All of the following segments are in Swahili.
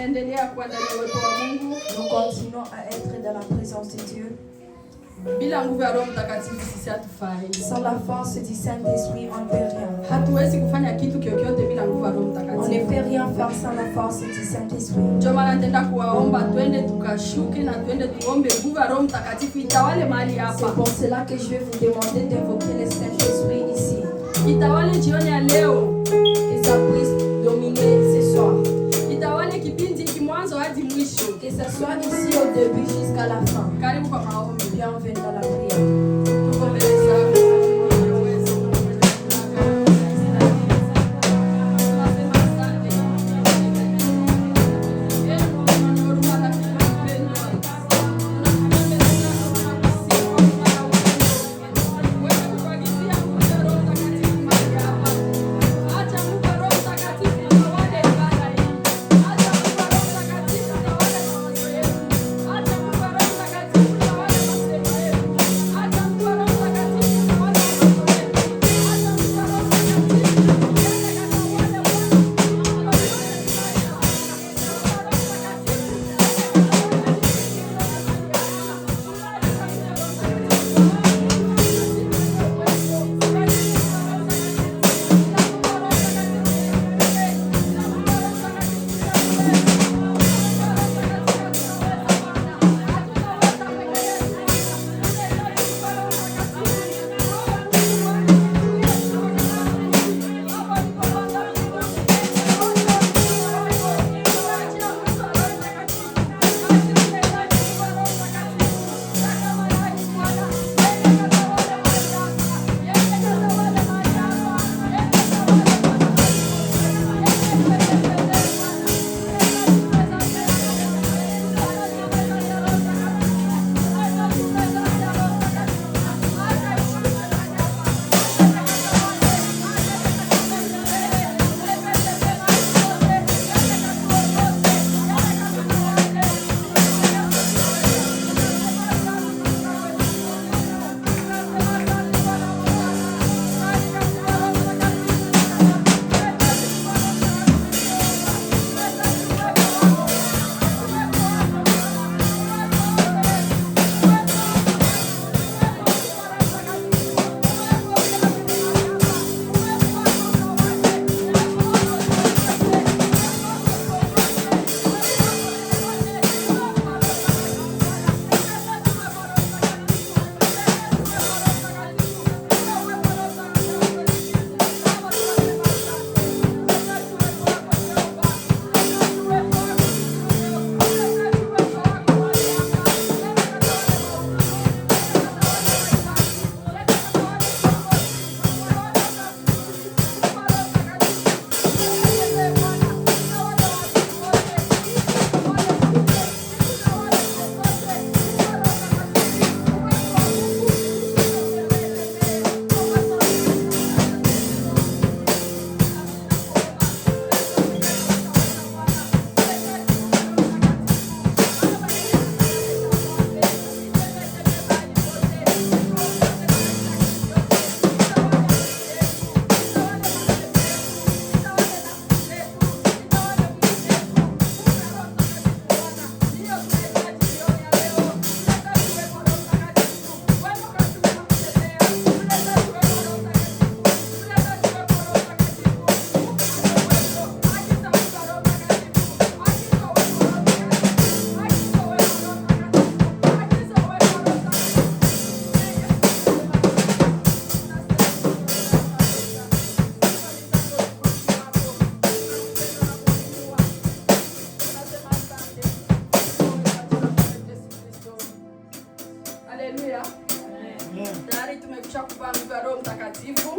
Nous continuons à être dans la présence de Dieu. Sans la force du Saint-Esprit, on ne peut rien. On ne peut rien faire sans la force du Saint-Esprit. C'est pour cela que je vais vous demander d'invoquer le Saint-Esprit ici. Que ça puisse dominer ce soir. Que ça soit ici au début jusqu'à la fin. Bienvenue dans la prière.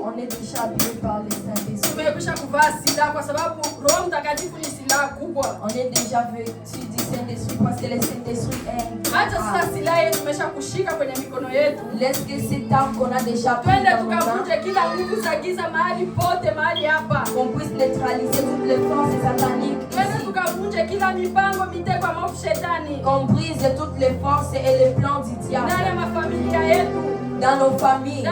On est déjà habillé par le Saint-Esprit. On est déjà vêtu du Saint-Esprit parce que le Saint-Esprit est. Laisse que cette arme qu'on a déjà pris dans nos mains, qu'on puisse neutraliser toutes les forces sataniques ici. Qu'on brise toutes les forces et les plans du diable. Dans nos familles,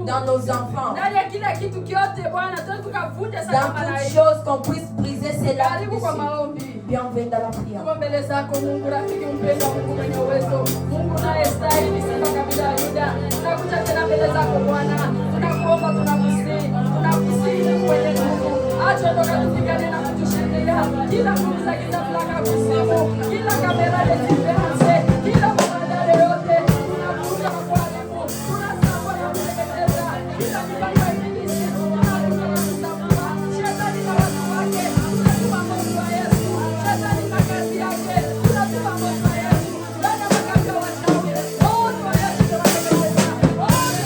dans nos enfants. Ndani ya kila kitu kyote Bwana, tukavunja sana Dans toutes choses, qu'on puisse briser ces lames. Karibu kwa maombi. Bienvenue dans la prière. Tuko mbele zako Mungu rafiki mpendwa, Mungu mwenye uwezo, Mungu unayestahili sifa kabila ya Yuda. Tunakuja tena mbele zako Bwana, tunakuomba, tunakusihi kwenye nguvu. Acha ndo katupigane na kutushindia kila nguvu za giza, fulaka kusimu, kila kamera lesipeanse, kila mamadare yote tunakuja kwa kuharibu, tunasambua na kuteketeza kila mipango ya ibilisi, tunakuja na kusambua shetani na watu wake, tunatuma moto wa Yesu, shetani na kazi yake, tunatuma moto wa Yesu ndani ya makabila ya wachawi, moto wa Yesu tunateketeza, moto wa Yesu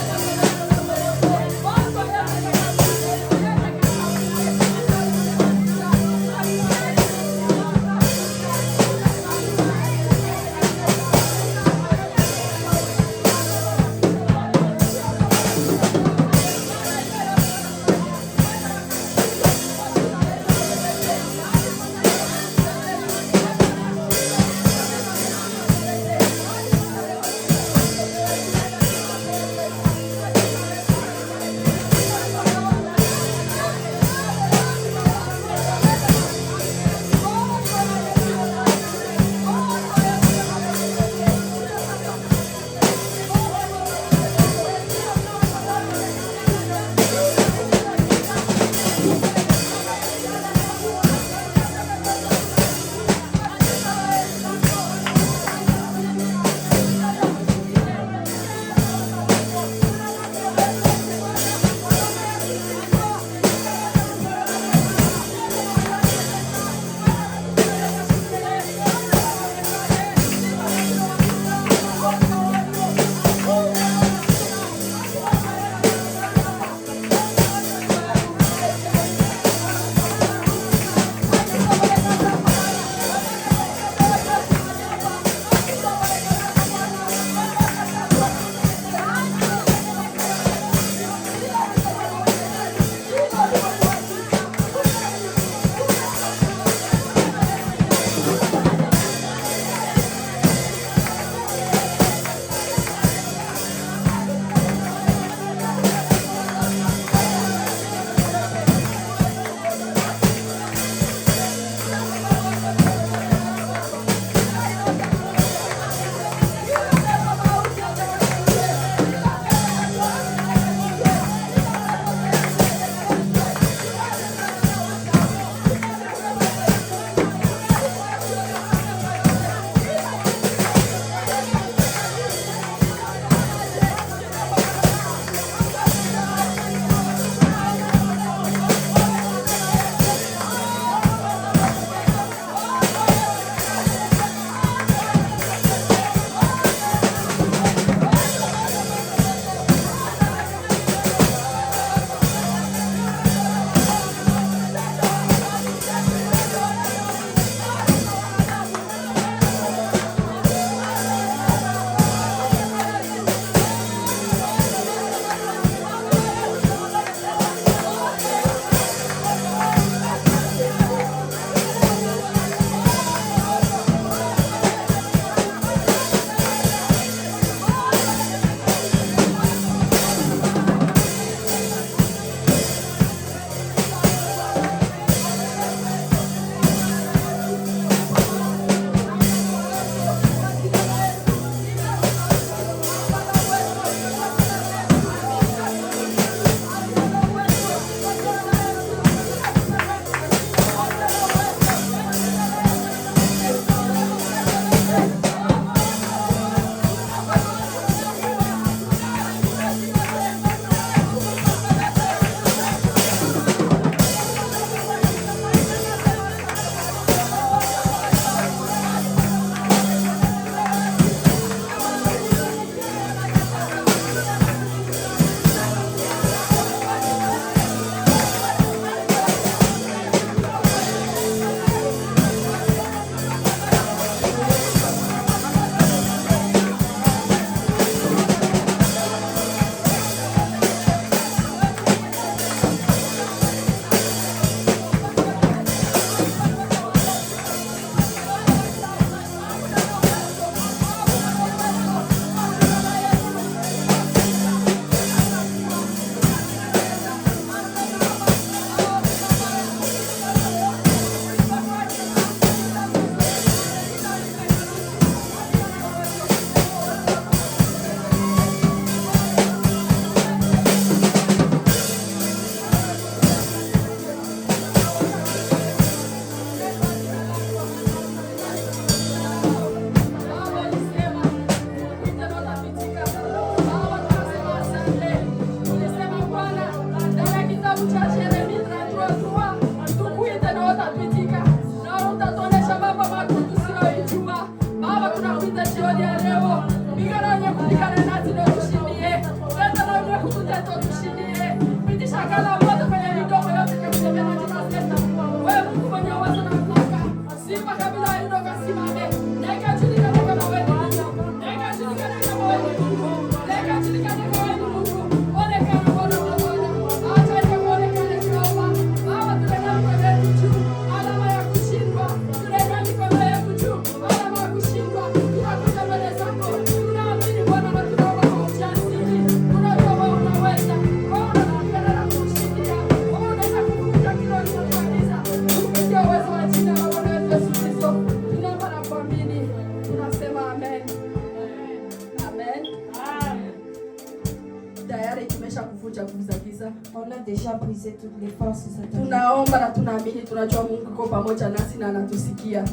On a déjà brisé toutes les forces sataniques.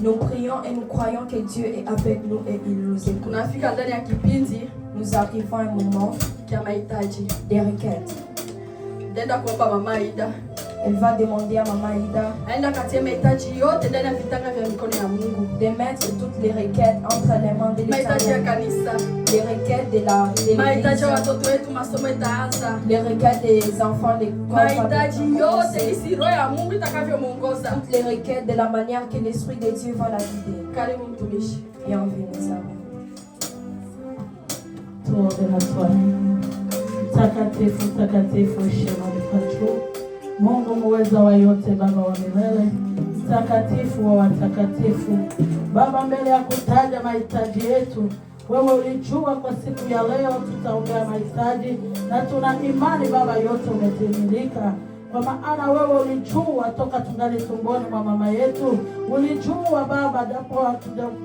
Nous prions et nous croyons que Dieu est avec nous et il nous écoute. Nous arrivons à un moment des requêtes. Elle va demander à Maman Ida de mettre toutes les requêtes entre les mains de l'Éternel. Les requêtes de l'Église, les requêtes des enfants, toutes les requêtes de la manière que l'Esprit de Dieu va la guider. Bienvenue, Mtakatifu, shema mkuu, Mungu muweza wa yote, Baba wa milele, mtakatifu wa watakatifu, Baba, mbele ya kutaja mahitaji yetu, wewe ulijua kwa siku ya leo tutaombea mahitaji, na tuna imani Baba yote umetimilika. Kwa maana wewe ulijua toka tungali tumboni mwa mama yetu, ulijua Baba japo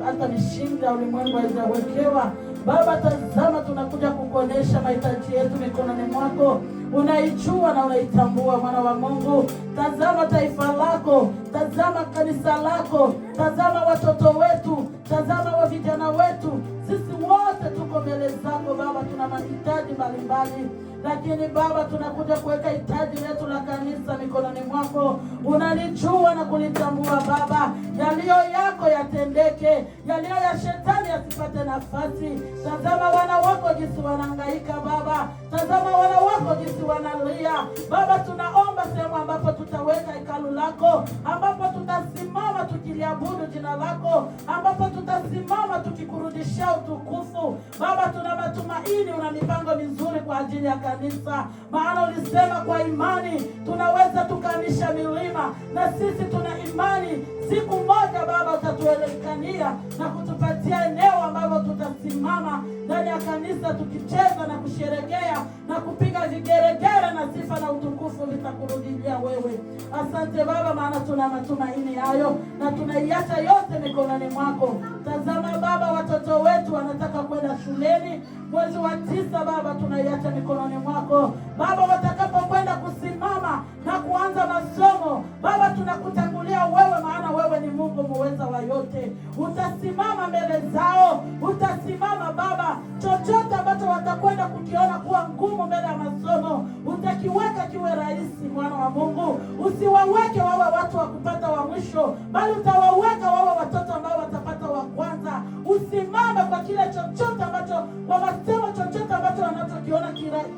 hata mishinda ulimwengu haijawekewa. Baba, tazama tunakuja kukuonesha mahitaji yetu mikononi mwako. Unaijua na unaitambua, mwana wa Mungu. Tazama taifa lako, tazama kanisa lako, tazama watoto wetu, tazama wa vijana wetu. Sisi wote tuko mbele zako Baba, tuna mahitaji mbalimbali. Lakini Baba, tunakuja kuweka hitaji letu la kanisa mikononi mwako. Unalijua na kulitambua Baba. Yaliyo yako yatendeke, yaliyo ya shetani yasipate nafasi. Tazama wana wako jinsi wanahangaika Baba. Tazama wana wako jinsi wanalia Baba. Tunaomba sehemu ambapo tutaweka hekalu lako, ambapo tutasimama tukiliabudu jina lako, ambapo tutasimama tukikurudishia utukufu Baba. Tuna matumaini, una mipango mizuri kwa ajili ya kanisa, maana ulisema kwa imani tunaweza tukanisha milima, na sisi tuna imani siku moja Baba utatuelekania na kutupatia eneo ambapo tutasimama ndani ya kanisa tukicheza na kusherekea na kupiga vigeregere, na sifa na utukufu vitakurudia wewe. Asante Baba, maana tuna matumaini hayo na tunaiacha yote mikononi mwako. Tazama Baba, watoto wetu wanataka kwenda shuleni mwezi wa 9 Baba, tunaiacha mikononi mwako Baba. Watakapokwenda kusimama na kuanza masomo Baba, tunakutangulia wewe, maana wewe ni Mungu muweza wa yote. Utasimama mbele zao, utasimama Baba. Chochote ambacho watakwenda kukiona kuwa ngumu mbele ya masomo, utakiweka kiwe rahisi, mwana wa Mungu. Usiwaweke wawe watu wa kupata wa mwisho, bali utawaweka wawe watoto ambao watapata wa kwanza. Usimame kwa kile chochote ambacho, kwa masomo chochote ambacho wanachokiona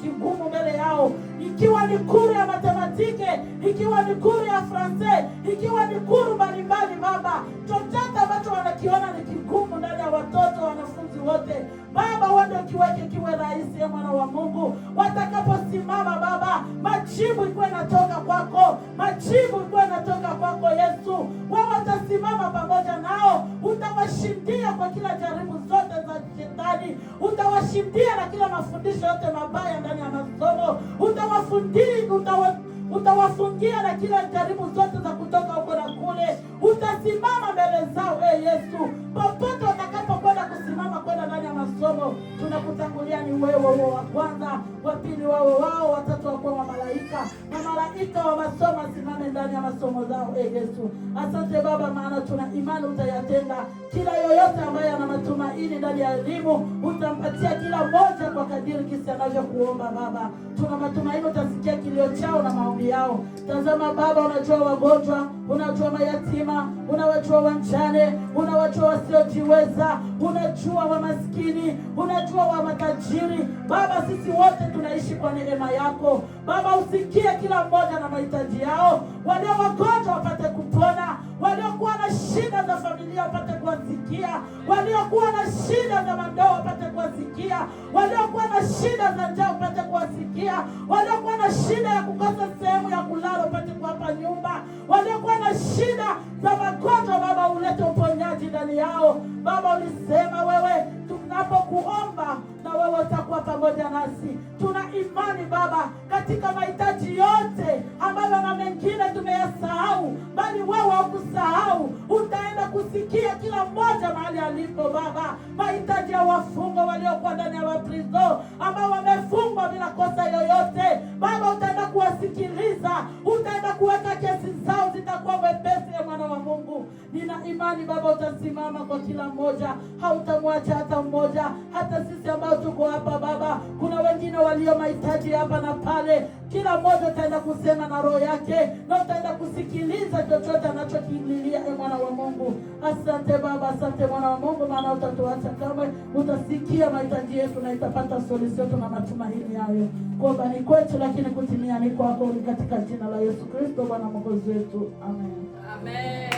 kigumu mbele yao, ikiwa ni kuru ya matematike, ikiwa ni kuru ya Fransai, ikiwa ni kuru mbalimbali Baba. Chochote ambacho wanakiona ni kigumu ndani ya watoto, wanafunzi wote Baba, wende kiweke kiwe rahisi, ya mwana wa Mungu. Watakaposimama Baba, majibu ikuwe natoka kwako, majibu ikuwe natoka kwako Yesu. Wewe utasimama pamoja nao, utawashindia kwa kila jaribu zote za shetani, utawashindia na kila mafundisho yote mabaya ndani ya masomo, utawafungia na kila jaribu zote za kutoka huko na kule. Utasimama mbele zao Yesu, popote watakapokwenda kusimama kwenda ndani ya masomo. Tunakutangulia ni wewe wa kwanza, wa pili wao, watatu wa malaika, na malaika wa masomo simame ndani ya masomo zao Yesu. Asante Baba, maana tuna imani utayatenda. Kila yoyote ambaye ana matumaini ndani ya elimu, utampatia kila mmoja kwa kadiri kisi anavyokuomba Baba. Tuna matumaini utasikia kilio chao na maombi yao. Tazama Baba, unajua wagonjwa, unajua mayatima, unawajua wajane, unawajua wasiojiweza, unajua wa maskini, unajua wa matajiri Baba. Sisi wote tunaishi kwa neema yako Baba. Usikie kila mmoja na mahitaji yao. Walio wagonjwa wapate kupona, waliokuwa na shida za familia wapate kuwasikia, waliokuwa na shida za mandoa wapate kuwasikia, waliokuwa na shida za njaa wapate kuwasikia, waliokuwa na shida ya kukosa sehemu ya kulala wapate kuwapa nyumba, waliokuwa na shida za magonjwa Baba ulete uponyaji ndani yao. Baba ulisema wewe tunapokuomba na wewe utakuwa pamoja nasi. Tuna imani Baba katika mahitaji yote ambayo na mengine tumeyasahau, bali wewe hukusahau. Utaenda kusikia kila mmoja mahali alipo Baba. Mahitaji ya wafungwa waliokuwa ndani ya maprizo ambao wamefungwa bila kosa yoyote Baba, utaenda kuwasikiliza, utaenda kuweka kesi zao zitakuwa wepesi ya mwana wa Mungu. Nina imani Baba utasimama kwa kila mmoja, hautamwacha hata mmoja. Hata sisi ambao tuko hapa Baba, kuna wengine walio mahitaji hapa na pale. Kila mmoja utaenda kusema na roho yake na utaenda kusikiliza chochote anachokililia mwana wa Mungu. Asante Baba, asante mwana wa Mungu, maana utatuacha kamwe. Utasikia mahitaji yetu na itapata solution na matumaini hayo. Kuomba ni kwetu lakini kutimia ni kwako, ni katika jina la Yesu Kristo Bwana Mwokozi wetu. Amen. Amen.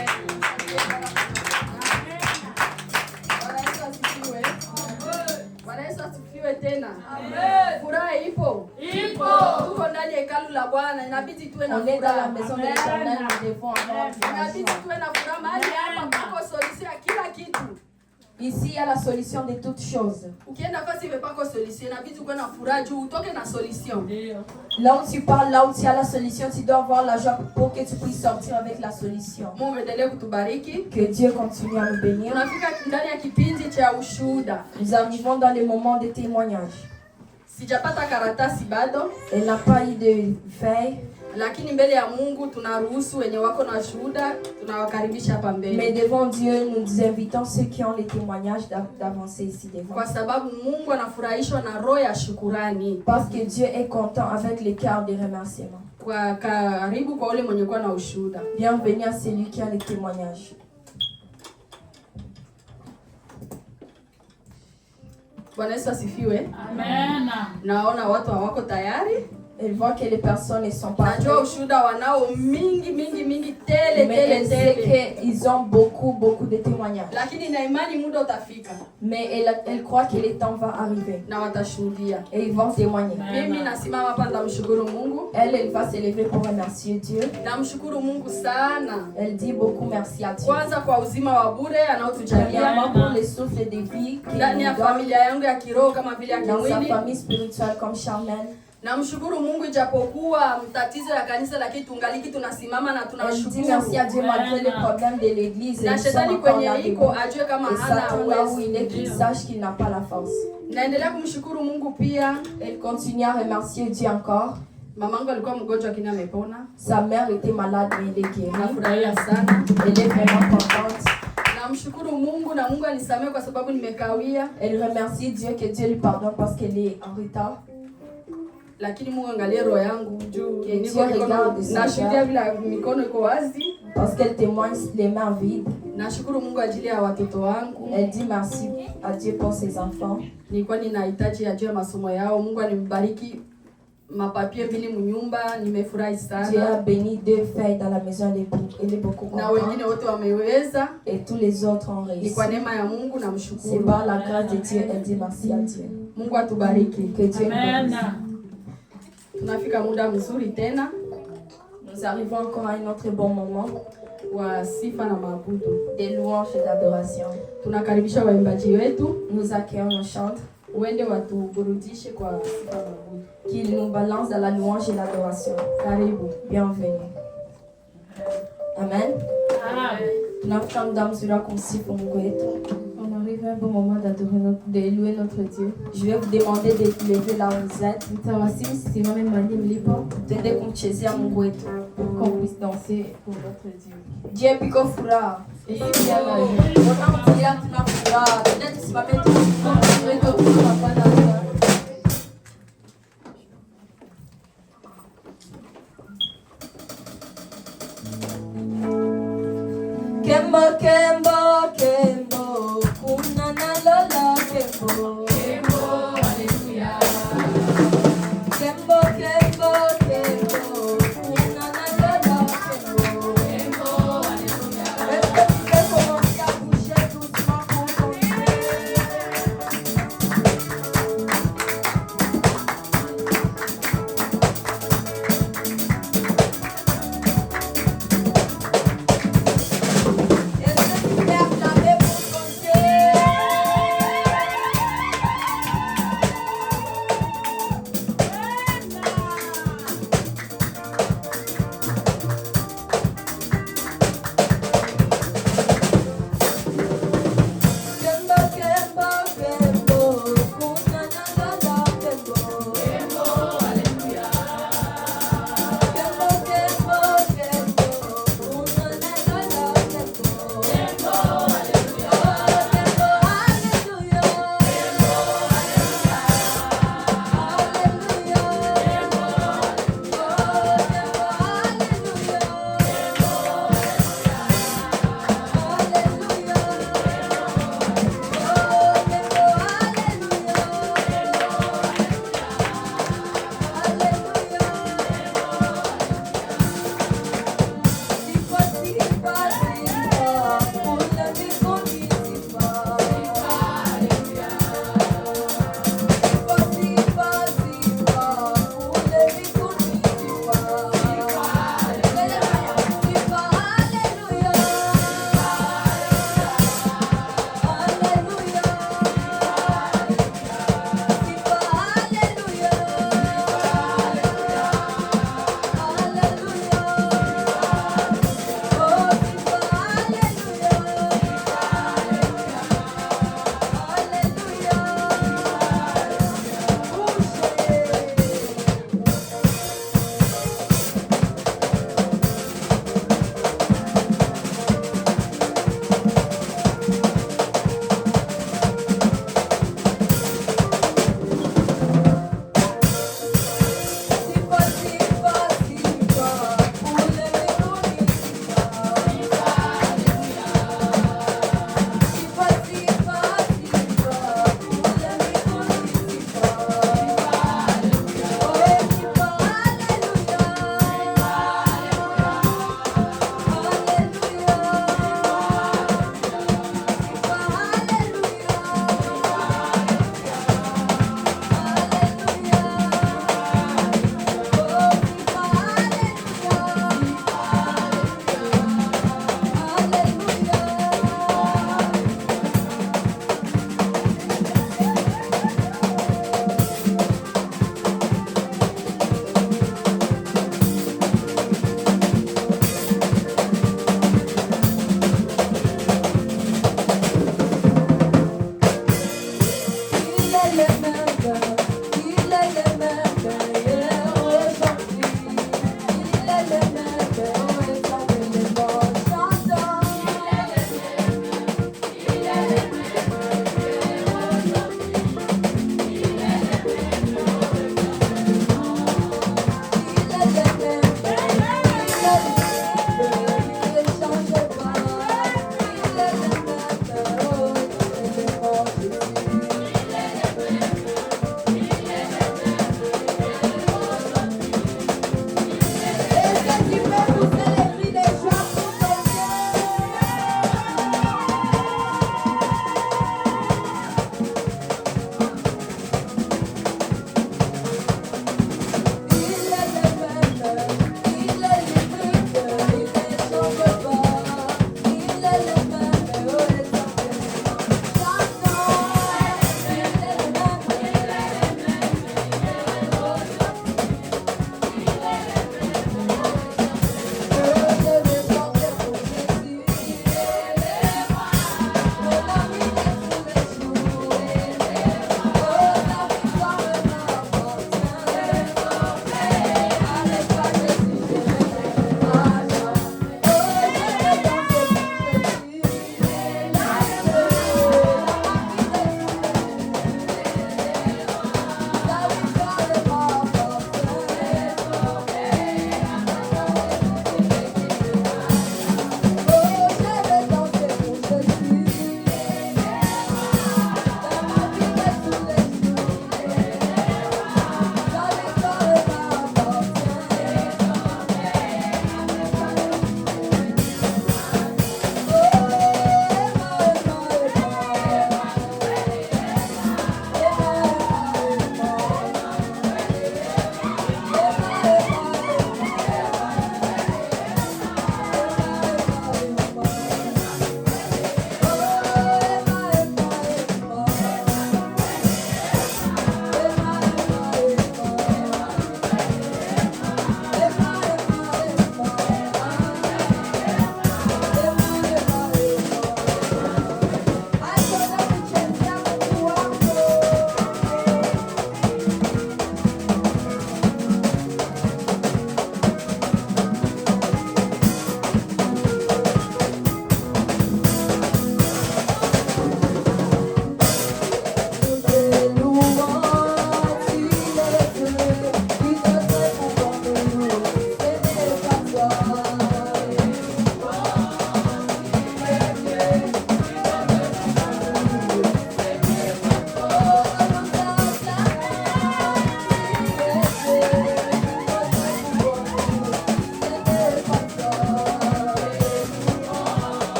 Bwana Yesu asifiwe tena. Amen. Furaha ipo? Ipo. Tuko ndani ya hekalu la Bwana, inabidi tuwe na furaha. Inabidi tuwe na furaha. Mahali hapa pako solution ya kila kitu. Ici, il y a la solution de toutes choses. Là où tu parles, là où tu as la solution, tu dois avoir la joie pour que tu puisses sortir avec la solution. Que Dieu continue à nous bénir. Nous arrivons dans les moments de témoignage. Elle n'a pas eu de feuille. Lakini mbele ya Mungu tunaruhusu wenye wako na shuhuda, tunawakaribisha hapa mbele. Mais devant Dieu, nous invitons ceux qui ont les témoignages d'avancer ici devant. Kwa sababu Mungu anafurahishwa na roho ya shukrani. Parce que Dieu est content avec les cœurs de remerciement. Kwa karibu kwa wale mwenye kwa na ushuhuda. Bienvenue à celui qui a les témoignages. Bwana Yesu asifiwe. Amen. Naona watu hawako tayari. Elle voit que les personnes ne sont pas prêtes. Mais elle sait qu'ils ont beaucoup de témoignages. Mais elle croit que le temps va arriver. Et ils vont témoigner. Elle va s'élever pour remercier Dieu. Elle dit beaucoup merci à Dieu. Premièrement pour le souffle de vie qu'il nous donne dans sa famille spirituelle comme Charmaine. Namshukuru Mungu ijapokuwa mtatizo ya kanisa lakini tungaliki tunasimama na tunashukuru. Merci à Dieu malgré les problèmes de l'église. Na shetani kwenye iko ajue kama hana uwezo. Il sache qu'il n'a pas la force. Naendelea kumshukuru Mungu pia. Elle continue à remercier Dieu encore. Mamangu alikuwa mgonjwa lakini amepona. Sa mère était malade mais elle est guérie. Nafurahia sana. Elle est vraiment contente. Namshukuru Mungu na Mungu anisamehe kwa sababu nimekawia. Elle remercie Dieu que Dieu lui pardonne parce qu'elle est en retard. Lakini Mungu angalie roho yangu juu nashuhudia bila mikono iko wazi parce qu'elle témoigne les mains vides. Nashukuru Mungu ajili ya watoto wangu. Elle dit merci à Dieu pour ses enfants. Nilikuwa ninahitaji ajue masomo yao. Mungu animbariki mapapie mbili mnyumba, nimefurahi sana. Dieu a béni 2 filles dans la maison de l'époux. Elle est beaucoup contente. Na wengine wote wameweza. Et tous les autres ont réussi. Ni kwa neema ya Mungu na mshukuru. C'est par la grâce de Dieu. Elle dit merci à Dieu. Mungu atubariki. Que Dieu nous bénisse. Tunafika muda mzuri tena. Nous arrivons encore à un autre bon moment wa sifa na maabudu, de louange et d'adoration. Tunakaribisha waimbaji wetu. Nous accueillons nos chantres. Uende watuburudishe kwa sifa na maabudu. Qu'ils nous balancent dans la louange et l'adoration. Karibu. Bienvenue. Amen. Tunafika muda mzuri wa kumsifu Mungu wetu. On arrive à un bon moment de louer notre Dieu. Je vais vous demander de vous lever là où vous êtes. Tendez kumchezea Mungu wetu qu'on puisse danser pour notre Dieu. Dieu piko furaha. Ona tuna furaha. Tena tusimame tusifu wetu kwa Bwana. Kembo, kembo, kembo, kuna na lola kembo. Kembo, hallelujah. Kembo, kembo, kembo, kuna na lola kembo. Kembo, hallelujah.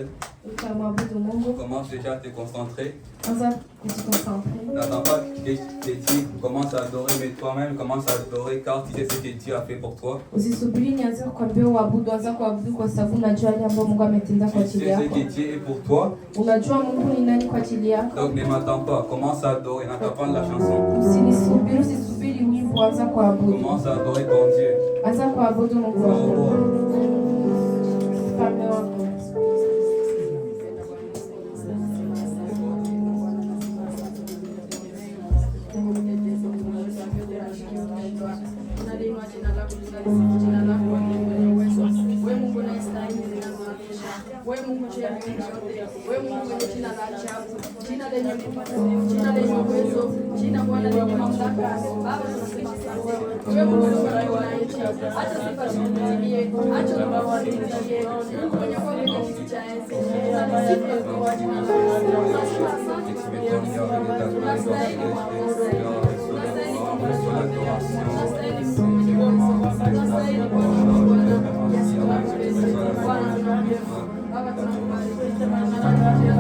l'éternel. Utamwabudu Mungu. Commence déjà à te concentrer. Anza kujikoncentrer. N'attends pas que Dieu commence à adorer, mais toi-même commence à adorer car tu sais ce que Dieu a fait pour toi. Usisubiri nianze kukwambia uabudu, anza kuabudu kwa sababu unajua yale ambayo Mungu ametenda kwa ajili Tu sais yako. ce que Dieu est pour toi. Unajua Mungu ni nani kwa ajili yako. Donc ne m'attends pas, commence à adorer, n'attends pas la chanson. Usisubiri wimbo, anza kuabudu. Commence à adorer ton Dieu. Anza kuabudu Mungu wako. Mfalme wako. Wewe Mungu juu ya mbingu zote, wewe Mungu mwenye jina la ajabu, jina lenye nguvu, jina lenye uwezo, jina Bwana lenye mamlaka. Baba tunasema asante. Wewe Mungu unaishi, acha sifa zitimie, acha roho zitimie. Mungu mwenye kwa kwenye kiti cha enzi, tunasifu kwa jina lako. Tunasema asante kwa Yesu. Tunastahili kuabudu. Tunastahili kuabudu. Tunastahili kuabudu. Tunastahili kuabudu Bwana. Yesu tunakupenda. Bwana tunakupenda. Baba tunakubariki.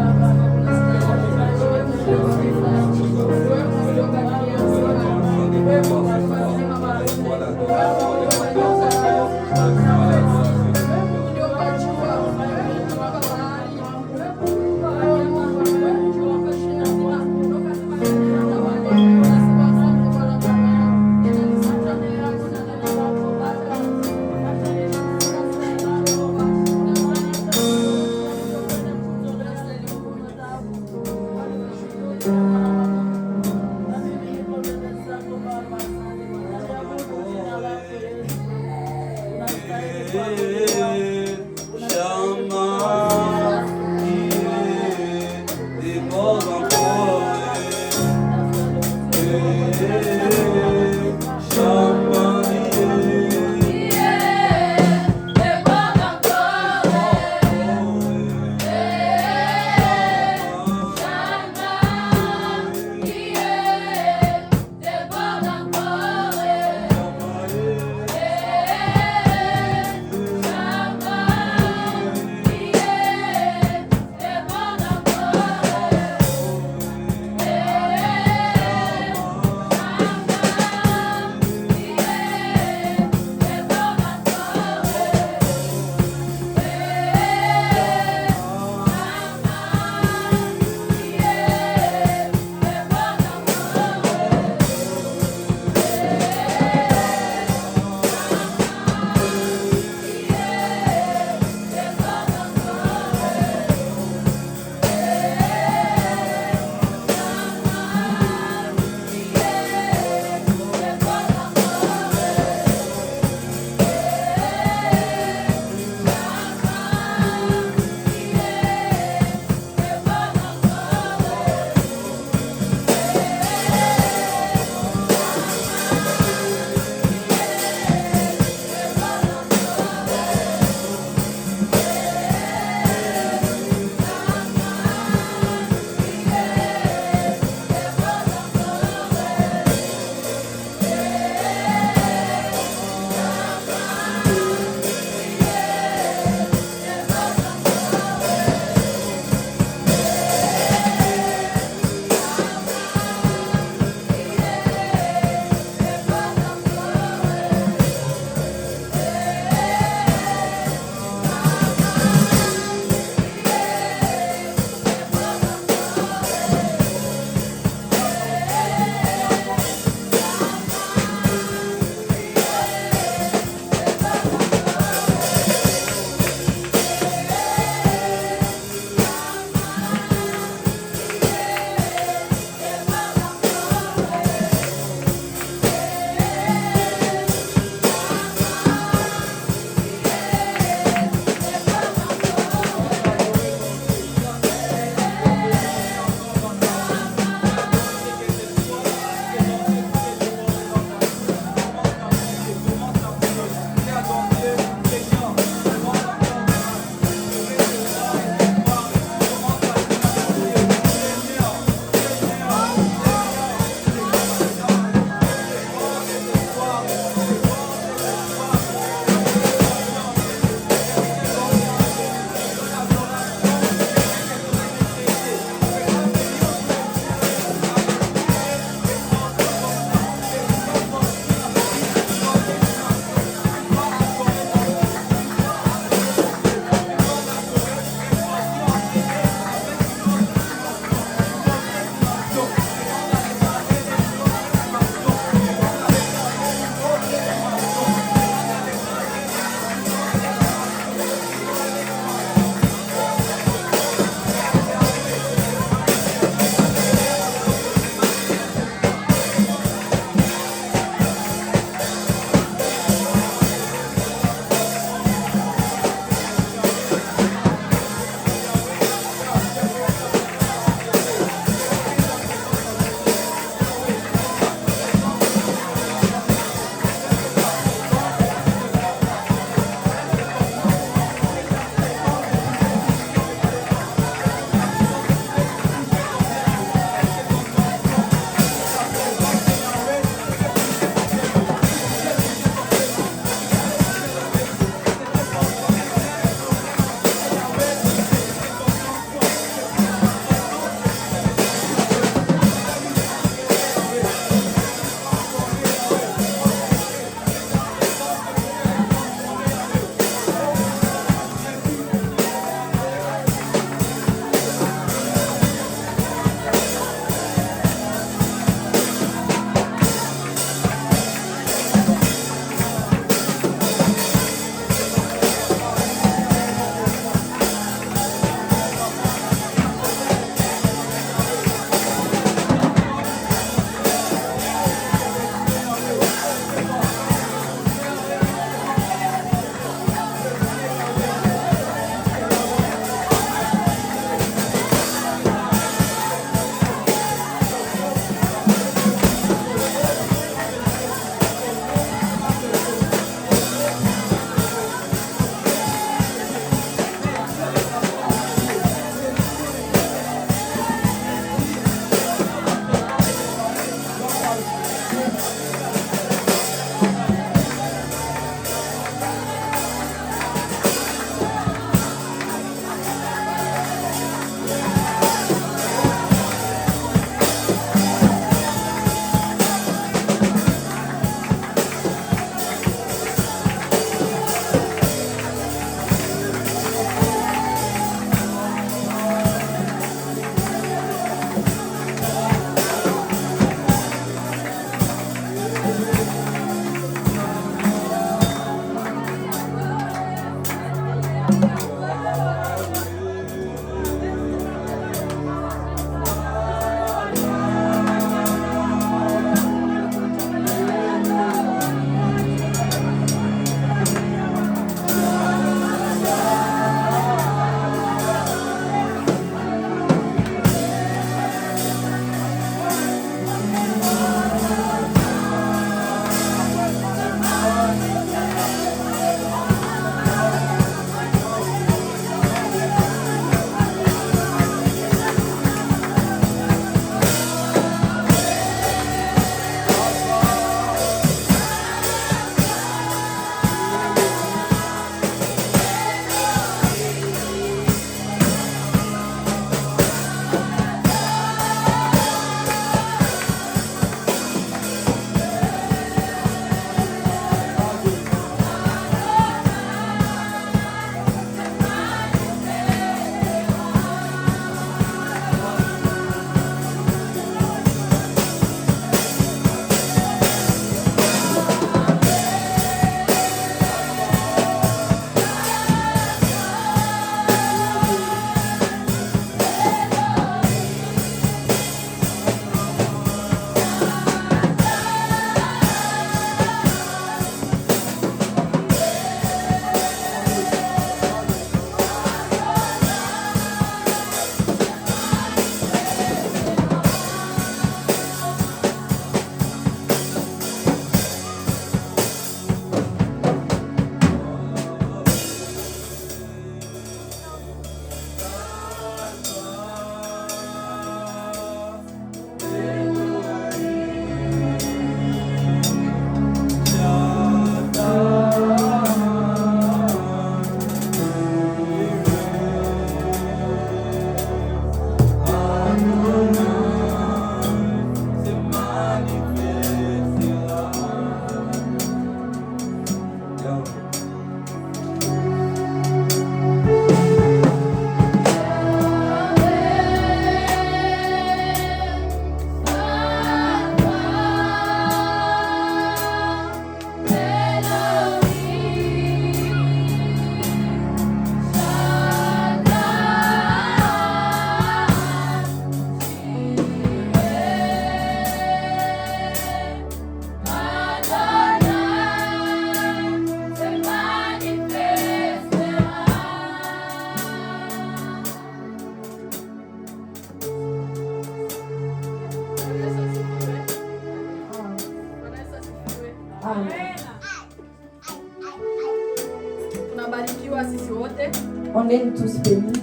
tunabarikiwa sisi wote. On est tous bénis.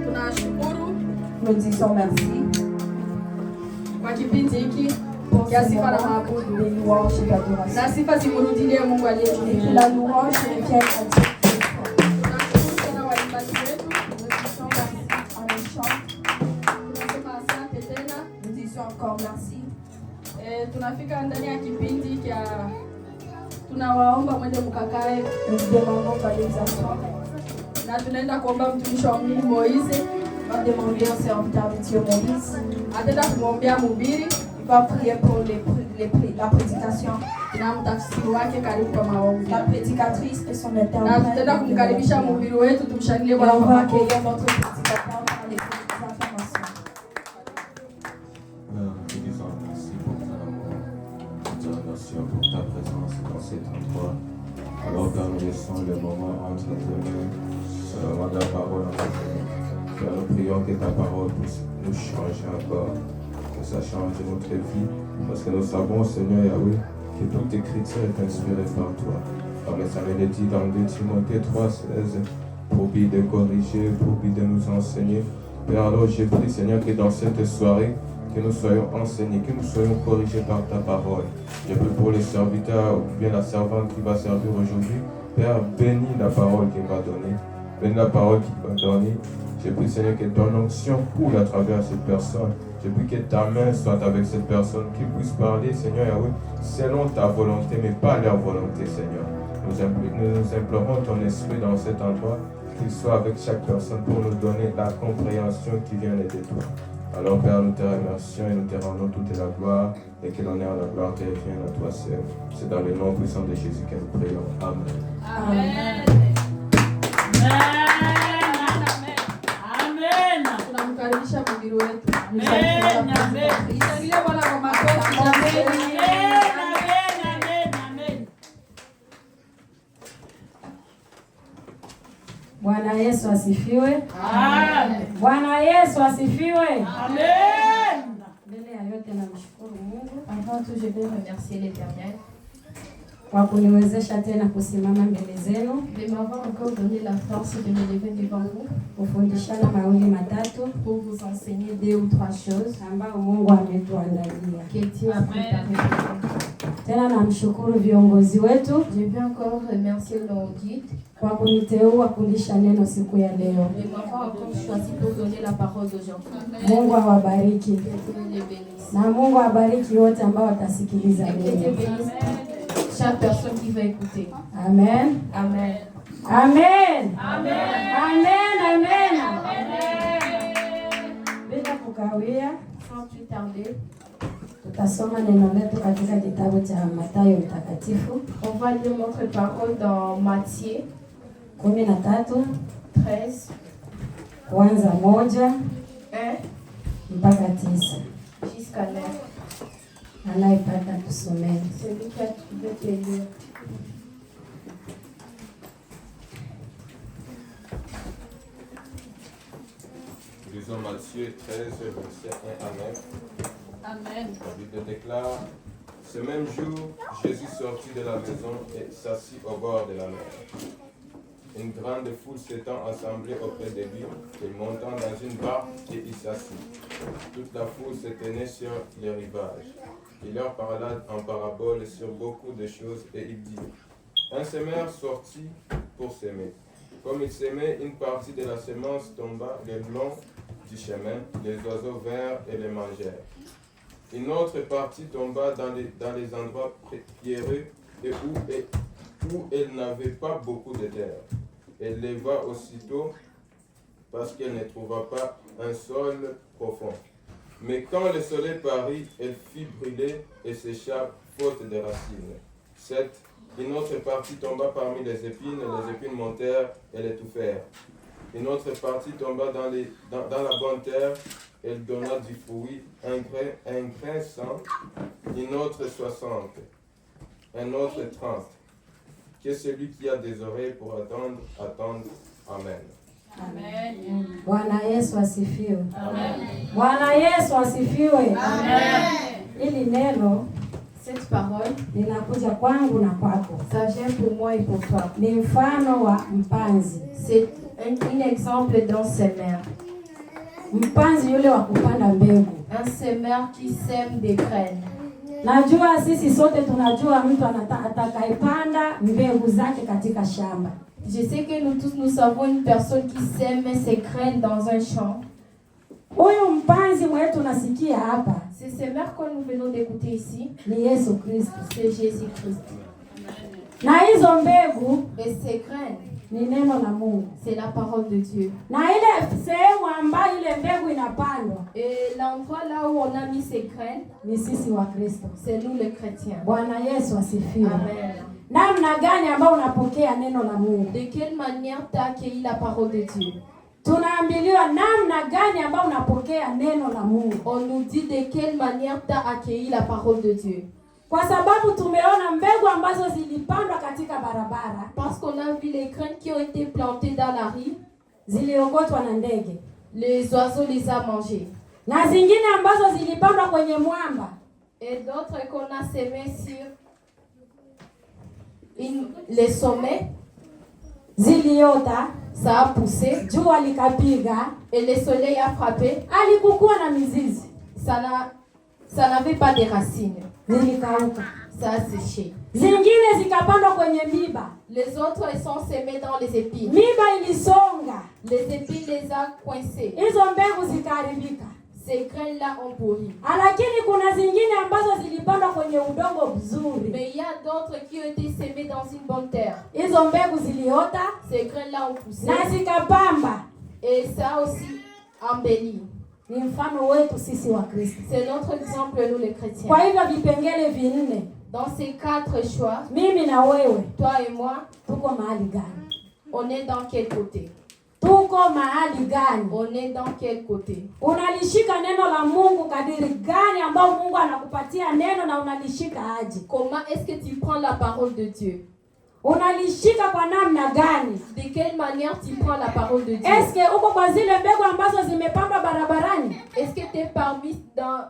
Tunashukuru Nous disons merci kwa kipindi hiki pour kia ce sifa na moment maabudu. de louange et d'adoration. Na sifa zimrudie Mungu Et que aliyetuumba. la louange revienne à Dieu. Tunashukuru sana waimbaji wetu. Nous disons merci en les chants. Tunasema asante tena. Nous disons encore merci. Tunafika ndani ya kipindi kia tunawaomba mwende mkakae Nous demandons d'aller vous asseoir. na tunaenda kuomba mtumishi wa Mungu Moise. On va demander au serviteur de Dieu Moïse. Ataenda kumwombea mhubiri Il va prier pour la prédication. na mtafsiri wake karibu kwa maombi. La prédicatrice et son Na tutaenda interprète. kumkaribisha mhubiri wetu, tumshangilie Et Bwana on kwa va makofi. accueillir notre prédicateur par les informations. Nous disons merci pour ton amour, nous te remercions pour ta présence dans cet endroit. Alors Père, nous laissons le moment entre tes mains, le moment de la parole entre tes mains. Père, nous prions que ta parole puisse nous changer encore, que ça change notre vie, parce que nous savons, Seigneur Yahweh, que toute écriture est inspirée par toi. Comme ça me le dit dans 2 Timothée 3,16, pour bien de corriger, pour bien de nous enseigner. Père, alors je prie, Seigneur, que dans cette soirée, que nous soyons enseignés, que nous soyons corrigés par ta parole. Je prie pour les serviteurs ou bien la servante qui va servir aujourd'hui. Père, bénis la parole qu'il va donner. Bénis la parole qu'il va donner. Je prie, Seigneur, que ton onction coule à travers cette personne. Je prie que ta main soit avec cette personne, qu'il puisse parler, Seigneur Yahweh, selon ta volonté, mais pas leur volonté, Seigneur. Nous implorons ton esprit dans cet endroit, qu'il soit avec chaque personne pour nous donner la compréhension qui vient de toi. Alors Père, nous te remercions et nous te rendons toute la gloire et que l'honneur et la gloire te reviennent à toi seul. C'est dans le nom puissant de Jésus que nous prions. Amen. Amen. Amen. Tunamkaribisha mhubiri wetu. Amen. Amen. Mshangilie Bwana kwa makofi. Amen. Amen. Bwana Yesu asifiwe. Amen. Bwana Yesu asifiwe. Amen. Mbele ya yote namshukuru Mungu Avant tout, je vais remercier l'Éternel kwa kuniwezesha tena kusimama mbele zenu de m'avoir encore donné la force de me lever devant vous kufundishana mawili matatu pour vous enseigner 2 ou 3 choses ambayo Mungu ametuandalia. que Dieu a préparées pour nous. Tena namshukuru viongozi wetu Je vais encore remercier nos guides kwa kuniteua kulisha neno siku ya leo. de m'avoir encore choisi pour donner la parole d'aujourd'hui. Mungu awabariki Que Dieu les bénisse. na Mungu awabariki wote ambao watasikiliza Et que Dieu leo. bénisse chaque personne qui va écouter. Amen. Amen. Amen. Amen. Bila kukawia, Sans plus tarder, tutasoma neno letu katika kitabu cha Mathayo Mtakatifu on va lire notre parole dans Matthieu 13 13, kuanza 1 1 mpaka 9. jusqu'à 9. Anayepata tusomeni. Celui qui a trouvé peut lire. Lisons Matthieu 13, verset 1 à 9. Amen. La Bible déclare: ce même jour, Jésus sortit de la maison et s'assit au bord de la mer. Une grande foule s'étant assemblée auprès de lui, il monta dans une barque et y s'assit. Toute la foule se tenait sur les rivages. Il leur parla en parabole sur beaucoup de choses et il dit: un semeur sortit pour s'aimer. Comme il s'aimait, une partie de la semence tomba le long du chemin, les oiseaux vinrent et les mangèrent. Une autre partie tomba dans les endroits pierreux et où elle n'avait pas beaucoup de terre. Elle leva aussitôt parce qu'elle ne trouva pas un sol profond. Mais quand le soleil parut, elle fit brûler et sécha faute de racines. 7. Une autre partie tomba parmi les épines montèrent et l'étouffèrent. Une autre partie tomba dans la bonne terre, elle donna du fruit, un grain 100, une autre 60, un autre 30. Que celui qui a des oreilles pour attendre. Amen. Amen. Bwana Yesu asifiwe. Amen. Bwana Yesu asifiwe. Amen. Hili neno Cette parole, linakuja kwangu na kwako. ça vient pour moi et pour toi. Ni mfano wa mpanzi. C'est un exemple d'un semeur. Mpanzi yule wa kupanda mbegu. Un semeur qui sème des graines. Najua sisi sote tunajua mtu atakayepanda mbegu zake katika shamba. Je sais que nous tous, nous savons une personne qui sème ses graines dans un champ. Huyu mpanzi mwetu nasikia hapa. Ce semeur que nous venons d'écouter ici, Ni Yesu Kristo. c'est Jésus-Christ. Na hizo mbegu Et ces graines, ni neno la Mungu. c'est la parole de Dieu. Na ile sehemu ambayo ile mbegu inapandwa Et l'endroit là où on a mis ces graines, ni sisi wa Kristo. c'est nous les chrétiens. Bwana Yesu asifiwe. Amen. Namna gani ambayo unapokea neno la Mungu? De quelle manière tu as accueilli la parole de Dieu? Tunaambiliwa namna gani ambayo unapokea neno la Mungu. On nous dit de quelle manière tu as accueilli la parole de Dieu. Kwa sababu tumeona mbegu ambazo zilipandwa katika barabara Parce qu'on a vu les graines qui ont été plantées dans la rue, ziliogotwa na ndege, les oiseaux les ont mangées. na zingine ambazo zilipandwa kwenye mwamba Et d'autres qu'on a semées sur les sommets, ziliota, ça a poussé jua likapiga, et le soleil a frappé. alikukuwa na mizizi, Ça n'avait pas de racines, zilikauka. ça a séché. Zingine zikapandwa kwenye miba, Les autres elles sont semées dans les épines. miba ilisonga, Les épines les a coincées. hizo mbegu zikaharibika. Ces graines-là ont pourri. Lakini kuna zingine ambazo zilipandwa kwenye udongo mzuri, Mais il y a d'autres qui ont été semées dans une bonne terre. hizo mbegu ziliota Ces graines-là ont poussé na zikapamba. et ça a aussi embelli. Ni mfano wetu sisi wa Kristo. C'est notre exemple, nous les chrétiens. Kwa hivyo vipengele vinne, Dans ces 4 choix, mimi na wewe toi et moi, tuko mahali gani? on est dans quel côté? Tuko mahali gani? On est dans quel côté? Unalishika neno la Mungu kadiri gani ambao Mungu anakupatia neno na unalishika aje? Comment est-ce que tu prends la parole de Dieu? Unalishika kwa namna gani? De quelle manière tu prends la parole de Dieu? Eske uko kwa zile mbegu ambazo zimepandwa barabarani? Est-ce que tu es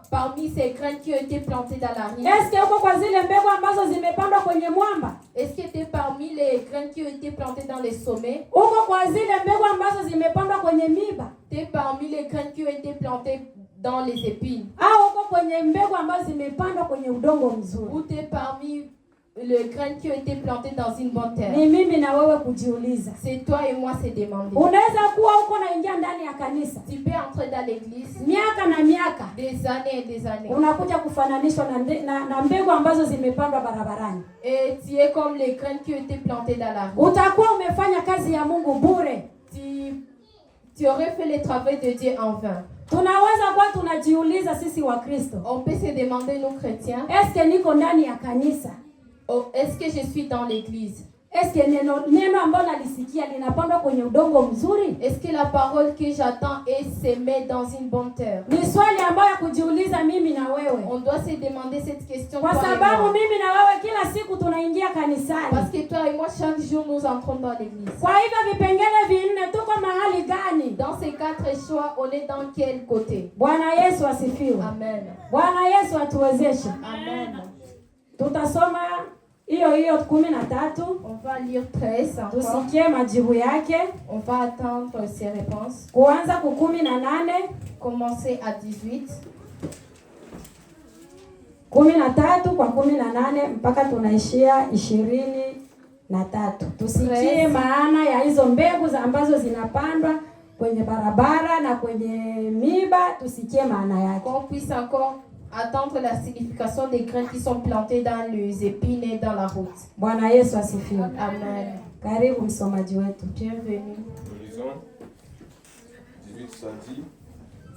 parmi ces graines qui ont été plantées dans la rue? Eske uko kwa zile mbegu ambazo zimepandwa kwenye mwamba? Est-ce que tu es parmi les graines qui ont été plantées dans les sommets? Uko kwa zile mbegu ambazo zimepandwa kwenye miba? Tu es parmi les graines qui ont été plantées dans les épines? Au uko kwenye mbegu ambazo zimepandwa kwenye udongo mzuri? Ou tu es parmi les graines qui ont été plantées dans une bonne terre? Ni mimi na wewe kujiuliza. C'est toi et moi, c'est demander. Unaweza kuwa uko naingia ndani ya kanisa Tu peux entrer dans l'église miaka na miaka, des années et des années. unakuja kufananishwa na mbegu ambazo zimepandwa barabarani. Et tu es comme les graines qui ont été plantées dans la rue. Utakuwa umefanya kazi ya Mungu bure. Tu aurais fait le travail de Dieu en vain. Tunaweza kuwa tunajiuliza sisi wa Kristo, On peut se demander, nous chrétiens, eske niko ndani ya kanisa? est-ce que je suis dans l'église? Eske neno ambalo nalisikia linapandwa kwenye udongo mzuri? Est-ce que la parole que j'attends est semée dans une bonne terre? Ni swali ambayo ya kujiuliza mimi na wewe. On doit se demander cette question. Kwa toi et sababu moi. mimi na wewe kila siku tunaingia kanisani. Parce que toi et moi, chaque jour, nous entrons dans l'église. Kwa hivyo vipengele vinne, tuko mahali gani? Dans ces 4 choix, on est dans quel côté? Bwana Yesu asifiwe. Amen. Bwana Yesu atuwezeshe. Amen. Tutasoma hiyo 13. On va lire 13 encore. Tusikie majibu yake. On va attendre ses réponses. Kuanza ku 18, Commencer à 18. 13 kwa 18 mpaka tunaishia 23. Tusikie maana ya hizo mbegu ambazo zinapandwa kwenye barabara na kwenye miba, tusikie maana yake. Qu'on puisse encore attendre la signification des graines qui sont plantées dans les épines et dans la route. Bwana Yesu asifiwe. Amen. Karibu msomaji wetu. Bienvenue. Nous lisons 18, ça dit: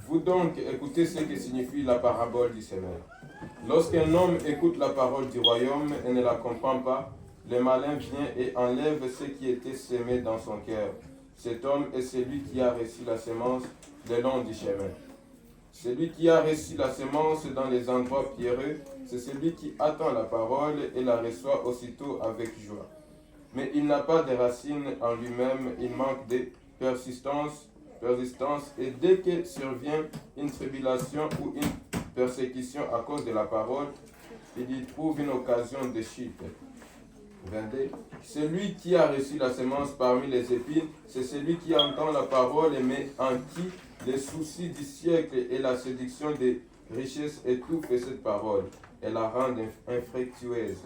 Vous donc écoutez ce que signifie la parabole du semeur. Lorsqu'un homme écoute la parole du royaume et ne la comprend pas, le malin vient et enlève ce qui était semé dans son cœur. Cet homme est celui qui a reçu la semence le long du chemin. Celui qui a reçu la semence dans les endroits pierreux, c'est celui qui attend la parole et la reçoit aussitôt avec joie. Mais il n'a pas de racines en lui-même, il manque de persistance, et dès que survient une tribulation ou une persécution à cause de la parole, il y trouve une occasion de chute. 22. Celui qui a reçu la semence parmi les épines, c'est celui qui entend la parole, mais en qui les soucis du siècle et la séduction des richesses étouffent cette parole et la rendent infructueuse.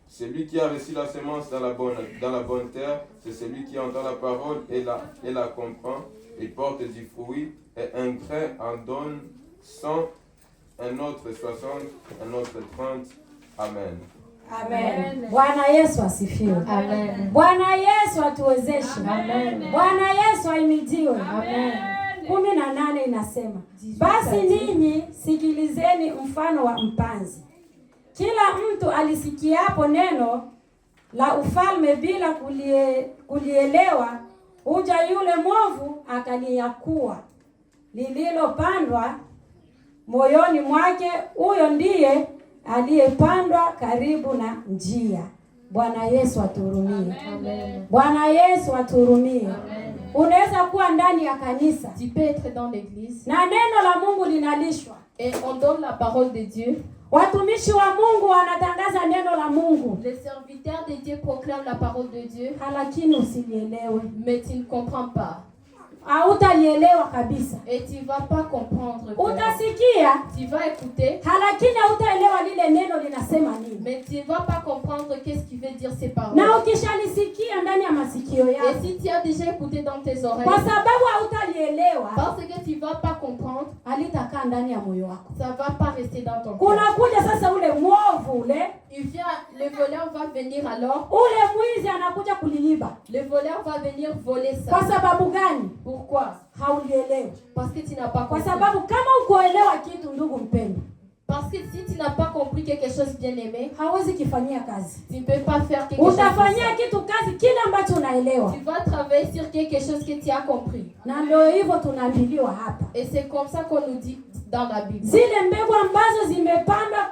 Celui qui a reçu la semence dans la bonne terre, c'est celui qui entend la parole et la comprend, et porte du fruit, et un grain en donne 100, un autre 60, un autre 30. Amen. Amen. Bwana Yesu asifiwe. Amen. Bwana Yesu atuwezeshe. Amen. Bwana Yesu ahimidiwe. Amen. 18 inasema, basi ninyi sikilizeni mfano wa mpanzi. Kila mtu alisikiapo neno la ufalme bila kulielewa, huja yule mwovu akalinyakua lililopandwa moyoni mwake. Huyo ndiye aliyepandwa karibu na njia. Bwana Yesu atuhurumie. Amen. Bwana Yesu atuhurumie. Amen. Unaweza kuwa ndani ya kanisa, Tu peux être dans l'église na neno la Mungu linalishwa, et on donne la parole de Dieu. watumishi wa Mungu wanatangaza neno la Mungu, Les serviteurs de Dieu proclament la parole de Dieu, lakini usilielewe, mais tu ne comprends pas. hautalielewa kabisa. Et tu ne vas pas comprendre. Utasikia, Tu vas écouter, lakini hautaelewa lile neno linasema nini. mais tu ne vas pas comprendre qu'est-ce qui veut dire ces paroles. Na ukishalisikia ndani ya masikio Et yako, si tu as déjà écouté dans tes oreilles, kwa sababu hautalielewa, parce que tu ne vas pas comprendre, halitakaa ndani ya moyo wako. ça ne va pas rester dans ton cœur. Kunakuja sasa ule mwovu ule, Il vient, le voleur va venir alors, ule mwizi anakuja kuliiba. le voleur va venir voler ça. Kwa sababu gani? Pourquoi? Haulielewi. Parce que tu n'as pas Kwa compris. sababu kama ukuelewa kitu, ndugu mpendwa, Parce que si tu n'as pas compris quelque chose bien aimé, hawezi kifanyia kazi. tu ne peux pas faire quelque chose. Utafanyia kitu kazi kile ambacho unaelewa, Tu vas travailler sur quelque chose que tu as compris. na ndio hivyo tunaambiliwa hapa. Et c'est comme ça qu'on nous dit dans la Bible. Zile mbegu ambazo zimepandwa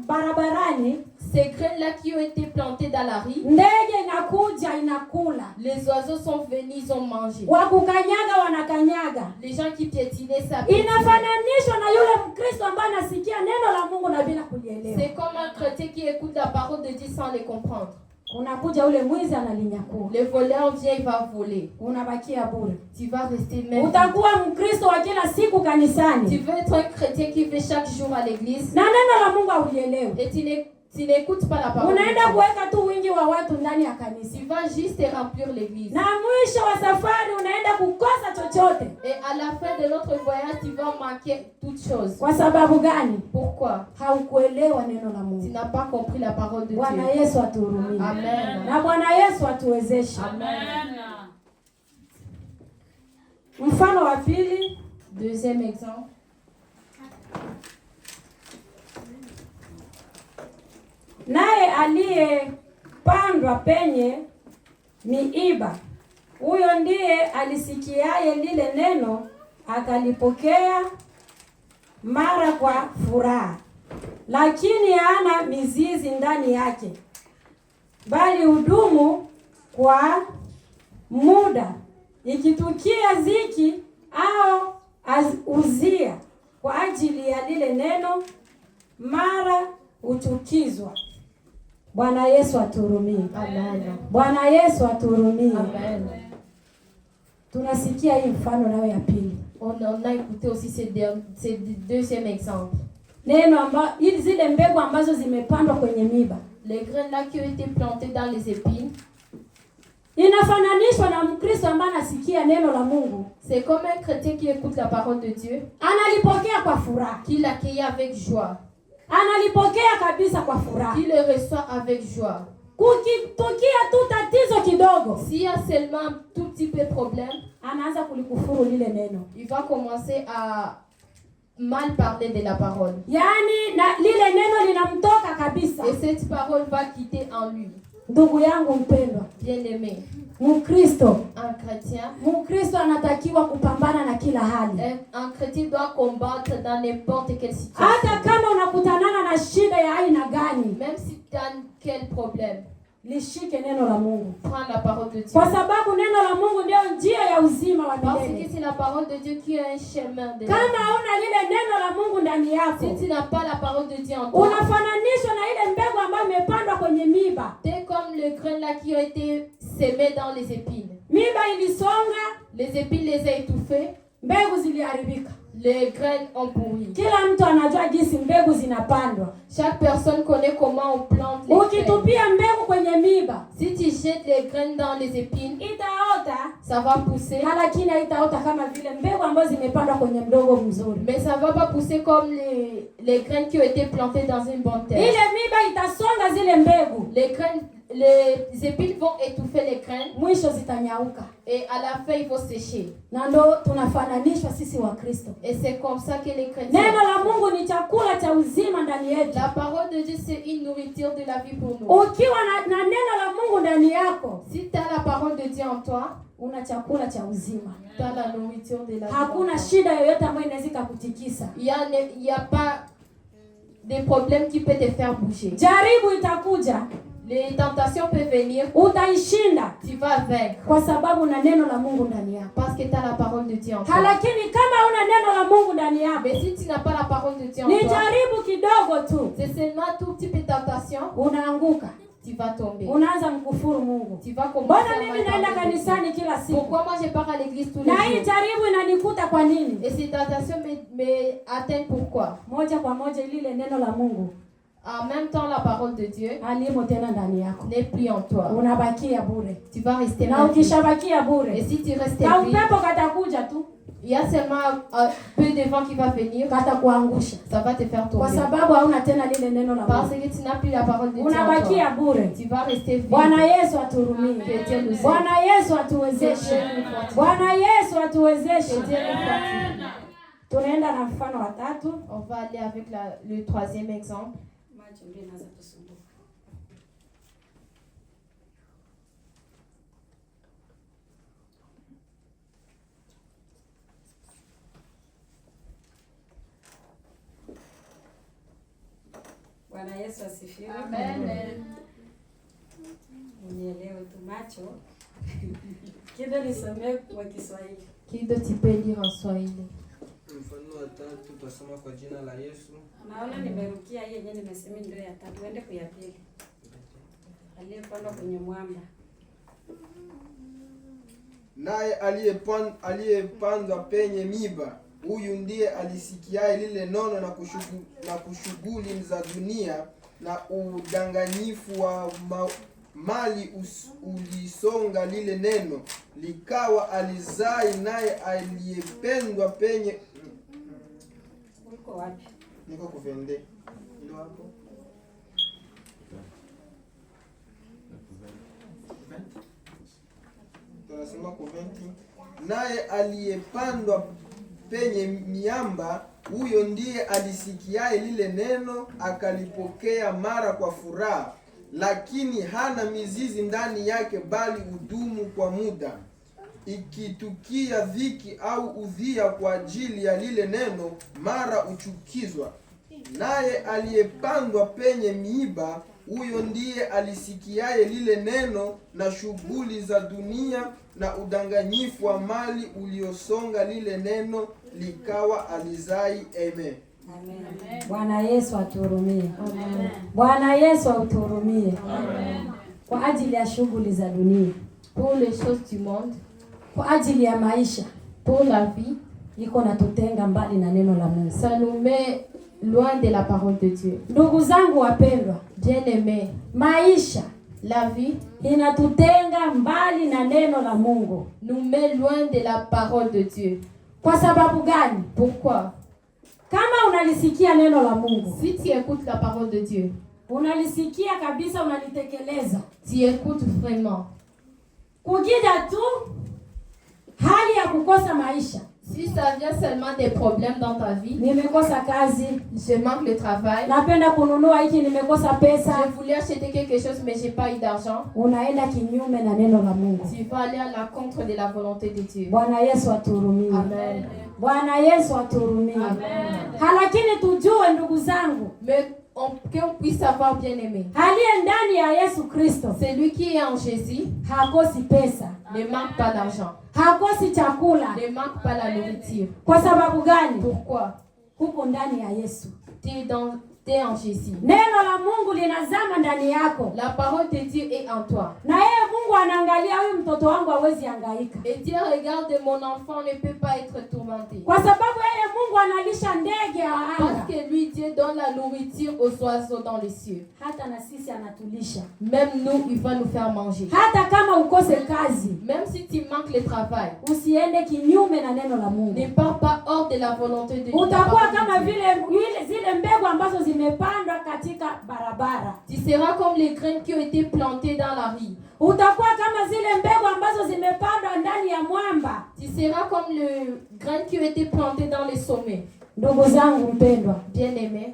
barabarani, Ces graines-là qui ont été plantées dans la rue, ndege inakuja inakula, les oiseaux sont venus, ils ont mangé. wakukanyaga wanakanyaga. Les gens qui piétinaient ça. piétinaient. Inafananishwa na yule Mkristo ambaye anasikia neno la Mungu na bila kulielewa. C'est comme un chrétien qui écoute la parole de Dieu sans les comprendre. Unakuja ule mwizi analinyakua, Le voleur vient, il va voler. unabakia bure. Tu vas rester même. Utakuwa Mkristo wa kila siku Tu kanisani veux être un chrétien qui fait chaque jour à l'église na neno la Mungu haulielewi. et tu n'écoutes pas la parole de Unaenda Dieu. kuweka tu wingi wa watu ndani ya kanisa, Tu vas juste remplir l'église. na mwisho wa safari unaenda kukosa chochote. Et à la fin de notre voyage, tu vas manquer toutes choses. Kwa sababu gani? Pourquoi? Haukuelewa neno la Tu Mungu. n'as pas compris la parole de Bwana Dieu. Yesu atuhurumie. Amen. Na Bwana Yesu atuwezeshe. Mfano wa pili, Deuxième exemple. naye aliyepandwa penye miiba, huyo ndiye alisikiaye lile neno, akalipokea mara kwa furaha, lakini hana mizizi ndani yake, bali hudumu kwa muda. Ikitukia ziki au uzia kwa ajili ya lile neno, mara huchukizwa. Bwana Yesu atuhurumie. Amen. Bwana Yesu atuhurumie. Amen. Tunasikia hii mfano nayo ya pili. On a écouté aussi ces deuxième exemple. Neno ili zile mbegu ambazo zimepandwa kwenye miba. Les graines là qui ont été plantées dans les épines. Inafananishwa na Mkristo ambaye anasikia neno la Mungu. C'est comme un chrétien qui écoute la parole de Dieu, Analipokea kwa furaha. qui l'accueille avec joie, Analipokea kabisa kwa furaha. qui le reçoit avec joie. Kukitukia tu tatizo kidogo, S'il y a seulement un tout petit peu de problème, anaanza kulikufuru lile neno. il va commencer à mal parler de la parole. Yaani na lile neno linamtoka kabisa. Et cette parole va quitter en lui. Ndugu yangu mpendwa, Bien-aimé, Mkristo, un chrétien, Mkristo anatakiwa kupambana na kila hali. un chrétien doit combattre dans n'importe quelle situation. Hata kama unakutanana na shida ya aina gani, Même si tu as quel problème, lishike neno la Mungu. prends la parole de de Dieu. Kwa sababu neno la Mungu ndio njia ya uzima wa Parce milele. que c'est la parole de Dieu qui est un chemin de la vie. Kama hauna lile neno la Mungu ndani yako, Si tu n'as pas la parole de Dieu en toi, unafananishwa na ile mbegu ambayo imepandwa kwenye miba. t'es comme le grain là qui a été semé dans les épines. Miba ilisonga, Les épines les a étouffées, mbegu ziliharibika. les graines ont pourri. Kila mtu anajua jinsi mbegu zinapandwa. Chaque personne connaît comment on plante les graines. Ukitupia mbegu kwenye miba, Si tu jettes les graines dans les épines, itaota, ça va pousser, lakini haitaota kama vile mbegu ambazo zimepandwa kwenye mdogo mzuri. mais ça va pas pousser comme les graines qui ont été plantées dans une bonne terre. Ile miba itasonga zile mbegu, Les épines vont étouffer les graines mwisho zitanyauka. et à la fin il faut sécher. Na ndo tunafananishwa sisi wa Kristo. Et c'est comme ça que les chrétiens. Neno la Mungu ni chakula cha uzima ndani yetu. La parole de Dieu c'est une nourriture de la vie pour nous. Ukiwa na neno la Mungu ndani yako, Si tu as la parole de Dieu en toi, una chakula cha uzima. tu as la nourriture de la vie. Hakuna shida yoyote ambayo inaweza kukutikisa. Il y a pas des problèmes qui peuvent te faire bouger. Jaribu itakuja, Les tentations peuvent venir, utaishinda tu vas vaincre kwa sababu na neno la Mungu ndani yako. parce que tu as la parole de Dieu en toi. Lakini kama una neno la Mungu ndani yako, Mais si tu n'as pas la parole de Dieu en ni toi, jaribu kidogo tu, c'est seulement tout petit peu de tentation, unaanguka, tu vas tomber. unaanza mkufuru Mungu. Tu vas commencer Mbona à mimi mal naenda parler de Dieu. kanisani kila siku? Pourquoi moi je pars à l'église tous les Na hii jours? jaribu inanikuta kwa nini? Et ces tentations me atteignent pourquoi? Moja kwa moja lile neno la Mungu En même temps, la parole de Dieu alimo tena ndani yako. n'est plus en toi. Unabakia bure. Tu vas rester Na vide. ukishabakia Et bure, si tu restes na vide, upepo katakuja tu, il y a seulement un peu de vent qui va venir, katakuangusha. ça va te faire Kwa tomber. sababu hauna tena lile neno la Parce Mungu. que tu n'as plus la parole de Dieu en Unabakia toi. bure. Tu vas rester vide. Bwana Yesu aturumie. Que Dieu nous aide. Bwana Yesu Que atuwezeshe. Dieu nous fortifie. Bwana Yesu Que atuwezeshe. Dieu nous fortifie. Tunaenda na mfano wa tatu. On va aller avec le troisième exemple. Macho ndio inaanza kusumbuka. Bwana Yesu asifiwe. Amen. Unielewe tu macho. Kido nisomee kwa Kiswahili. Qui d'autre tu peux lire en Swahili? Mfano wa tatu tutasoma kwa jina la Yesu. Naona nimerukia hii yenyewe nimesema ndio ya tatu. Uende kwa ya pili. Aliyepanda kwenye mwamba. Naye aliyepandwa penye miba, huyu ndiye alisikiaye lile neno na kushughuli za dunia na udanganyifu wa mali ulisonga lile neno, likawa alizai. Naye aliyepandwa penye Uko wapi? niko kuvende ilo hapo. Tunasema kuventi. Naye aliyepandwa penye miamba, huyo ndiye alisikiaye lile neno akalipokea mara kwa furaha, lakini hana mizizi ndani yake, bali udumu kwa muda. Ikitukia dhiki au udhia kwa ajili ya lile neno, mara uchukizwa. Naye aliyepandwa penye miiba, huyo ndiye alisikiaye lile neno na shughuli za dunia na udanganyifu wa mali uliosonga lile neno, likawa alizai. Amen. Amen. Bwana Yesu atuhurumie. Amen. Bwana Yesu atuhurumie. Amen. Kwa ajili ya shughuli za dunia, Pour les choses du monde, kwa ajili ya maisha, pour la vie, iko na tutenga mbali na neno la Mungu. ça nous met loin de la parole de Dieu. Ndugu zangu wapendwa, Bien-aimés, maisha la vie inatutenga mbali na neno la Mungu. nous met loin de la parole de Dieu. Kwa sababu gani? Pourquoi? Kama unalisikia neno la Mungu, Si tu écoutes la parole de Dieu, unalisikia kabisa, unalitekeleza, tu écoutes vraiment. kukija tu hali ya kukosa maisha, Si ça vient seulement des problèmes dans ta vie, nimekosa kazi, je manque le travail, napenda kununua hiki, nimekosa pesa, je voulais acheter quelque chose mais j'ai pas eu d'argent, unaenda kinyume na neno la Mungu. tu vas aller à l'encontre de la volonté de Dieu. Bwana Yesu atuhurumie. Amen. Bwana Yesu atuhurumie. Amen. Lakini tujue ndugu zangu, Mais qu'on puisse savoir, bien aimé. aliye ndani ya Yesu Kristo Celui qui est en Jésus hakosi pesa, ne manque pas d'argent, hakosi chakula. ne manque pas la nourriture. Kwa sababu gani? Pourquoi? Huko ndani ya Yesu. T'es en Jésus. Neno la Mungu linazama ndani yako. La parole de Dieu est en toi. Na yeye Mungu anaangalia huyu mtoto wangu hawezi hangaika. Et Dieu regarde, mon enfant ne peut pas être tourmenté. Kwa sababu yeye Mungu analisha ndege wa anga. Parce que lui, Dieu donne la nourriture aux oiseaux dans les cieux. Hata na sisi anatulisha. Même nous, il va nous faire manger. Hata kama ukose kazi, Même si tu manques le travail, usiende kinyume na neno la Mungu. ne pars pas hors de la volonté de Dieu. Utakuwa kama zile mbegu ambazo zimepandwa katika barabara. Tu seras comme les graines qui ont été plantées dans la rue. Utakuwa kama zile mbegu ambazo zimepandwa ndani ya mwamba. Tu seras comme les graines qui ont été plantées dans les sommets. Ndugu zangu mpendwa, Bien-aimé,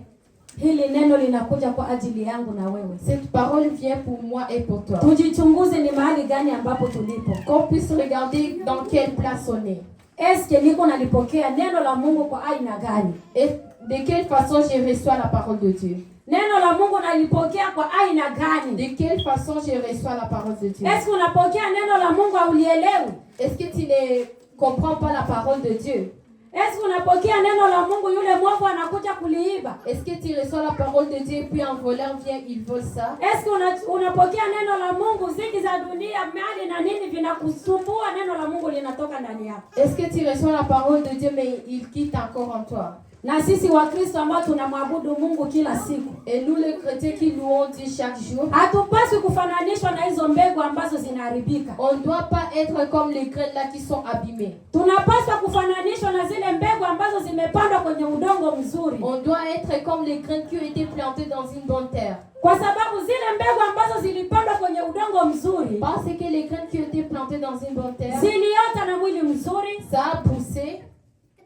hili neno linakuja kwa ajili yangu na wewe. cette parole vient pour moi et pour toi. Tujichunguze ni mahali gani ambapo tulipo. Qu'on puisse regarder dans quelle place on est. Eske niko nalipokea neno la Mungu kwa aina gani? Et de quelle façon je reçois la parole de Dieu. Neno la Mungu nalipokea kwa aina gani? De quelle façon je reçois la parole de Dieu. Eske unapokea neno la Mungu au ulielewi? Est-ce que tu ne comprends pas la parole de Dieu? Eske unapokea neno la Mungu yule mwovu anakuja kuliiba? Est-ce que tu reçois la parole de Dieu puis un voleur vient, il vole ça? Eske unapokea neno la Mungu, ziki za dunia, mali na nini vinakusumbua, neno la Mungu linatoka ndani yako? Est-ce que tu reçois la parole de Dieu mais il quitte encore en toi? Na sisi Wakristo ambao tunamwabudu Mungu kila siku, Et nous les chrétiens qui louons Dieu chaque jour, hatupaswi kufananishwa na hizo mbegu ambazo zinaharibika. on ne doit pas être comme les graines là qui sont abîmées. Tunapaswa kufananishwa na zile mbegu ambazo zimepandwa kwenye udongo mzuri. On doit être comme les graines qui ont été plantées dans une bonne terre. Kwa sababu zile mbegu ambazo zilipandwa kwenye udongo mzuri, Parce que les graines qui ont été plantées dans une bonne terre, ziliota na mwili mzuri, ça a poussé,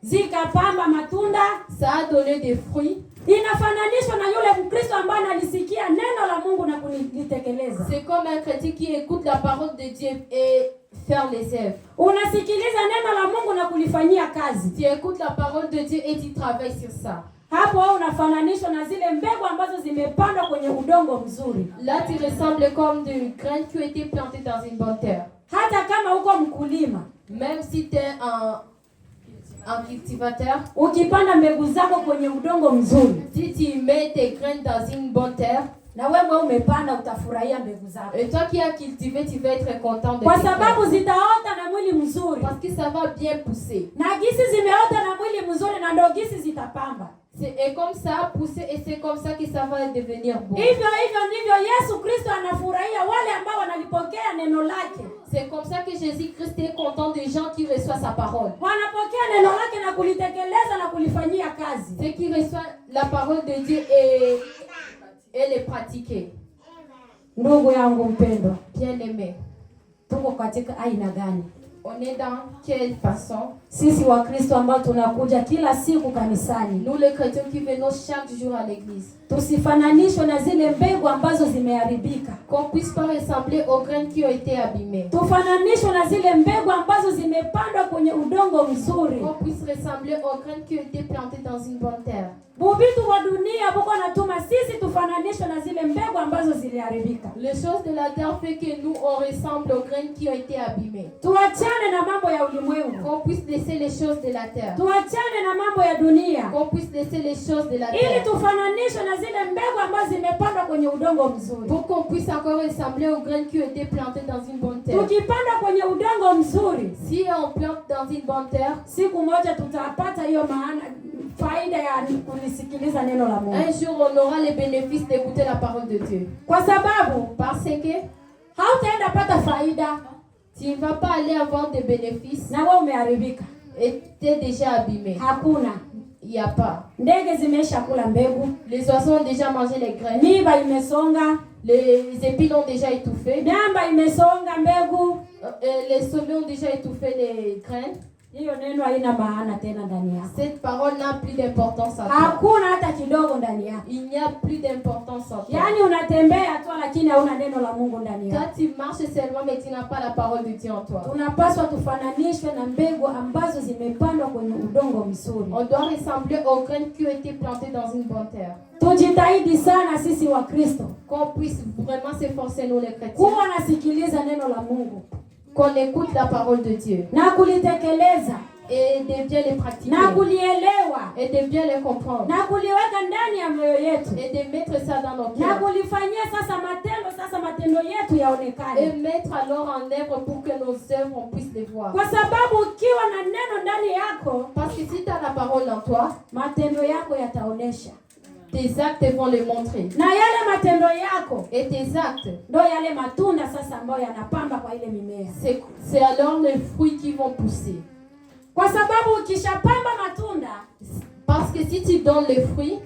zikapamba matunda. ça a donné des fruits. Inafananishwa na yule Mkristo ambaye analisikia neno la Mungu na kulitekeleza. C'est comme un chrétien qui écoute la parole de Dieu et faire les œuvres. Unasikiliza neno la Mungu na kulifanyia kazi. Tu écoutes la parole de Dieu et tu travailles sur ça. Hapo wewe unafananishwa na zile mbegu ambazo zimepandwa kwenye udongo mzuri. Là, tu ressembles comme des graines qui ont été plantées dans une bonne terre. Hata kama uko mkulima, Même si tu es un cultivateur, ukipanda mbegu zako kwenye udongo mzuri, si tu mets tes graines dans une bonne terre, na wewe umepanda, utafurahia mbegu zako. et toi qui as cultivé, tu vas être content de Kwa tes sababu graines. zitaota na mwili mzuri. Parce que ça va bien pousser. Na gisi zimeota na mwili mzuri na ndio gisi zitapamba. Et comme ça a poussé, et c'est comme ça que ça va devenir bon. Hivyo ndivyo Yesu Kristo anafurahia wale ambao wanalipokea neno lake. C'est comme ça que Jésus-Christ est content des gens qui reçoivent sa parole. Wanapokea neno lake na kulitekeleza na kulifanyia kazi. Ceux qui reçoivent la parole de Dieu et les pratiquer. Ndugu yangu mpendwa, Bien-aimé, tuko katika aina gani? on est dans quelle façon? Sisi Wakristo ambao tunakuja kila siku kanisani, Nous les chrétiens qui venons chaque jour à l'église, tusifananishwe na zile mbegu ambazo zimeharibika. qu'on puisse pas ressembler aux graines qui ont été abîmées. Tufananishwe na zile mbegu ambazo zimepandwa kwenye udongo mzuri. Qu'on puisse ressembler aux graines qui ont été plantées dans une bonne terre. Bubitu wa dunia buko natuma sisi tufananishwe na zile mbegu ambazo ziliharibika. Les choses de la terre fait que nous on ressemble aux graines qui ont été abîmées. Tuachane na mambo ya ulimwengu. Qu'on puisse laisser les choses de la terre. Tuachane na mambo ya dunia. Qu'on puisse laisser les choses de la Ili terre. tufananishwe na zile mbegu ambazo zimepandwa kwenye udongo mzuri. Pour qu'on puisse encore ressembler aux graines qui ont été plantées dans une bonne terre. Tukipanda kwenye udongo mzuri, Si on plante dans une bonne terre, siku moja tutapata hiyo maana faida ya kulisikiliza neno la Mungu. un jour on aura les bénéfices d'écouter la parole de Dieu. Kwa sababu Parce que hautaenda pata faida tu ne vas pas aller avoir des bénéfices na wewe umeharibika. et tu es déjà abîmé. Hakuna. Il n'y a pas. Ndege zimesha kula mbegu, Les oiseaux ont déjà mangé les graines. miba imesonga, Les épines ont déjà étouffé. miamba imesonga mbegu. Les sommets ont déjà étouffé les graines. hiyo neno haina maana tena ndani yako. Cette parole n'a plus d'importance en toi. Hakuna hata kidogo ndani yako. Il n'y a plus d'importance en toi. Yaani unatembea tu lakini hauna neno la Mungu ndani yako. Toi tu marches seulement mais tu n'as pas la parole de Dieu en toi. Tunapaswa tufananishwe na mbegu ambazo zimepandwa kwenye udongo mzuri. On doit ressembler aux graines qui ont été plantées dans une bonne terre. Tujitahidi sana sisi wa Kristo. Qu'on puisse vraiment s'efforcer nous les chrétiens. Kuwa nasikiliza neno la Mungu. Qu'on écoute la parole de Dieu. Na kulitekeleza. Et de bien les pratiquer. Na kulielewa. Et de bien les comprendre. Na kuliweka ndani ya moyo yetu. Et de mettre ça dans nos cœurs. Na kulifanyia sasa matendo yetu yaonekane. Et mettre alors en œuvre pour que nos œuvres on puisse les voir. Kwa sababu ukiwa na neno ndani yako, parce que si tu as la parole en toi, matendo yako yataonesha. Tes actes vont le montrer. Na yale matendo yako, et tes actes, ndio yale matunda sasa ambayo yanapamba kwa ile mimea. C'est alors les fruits qui vont pousser. Kwa sababu ukishapamba matunda, parce que si tu donnes les fruits,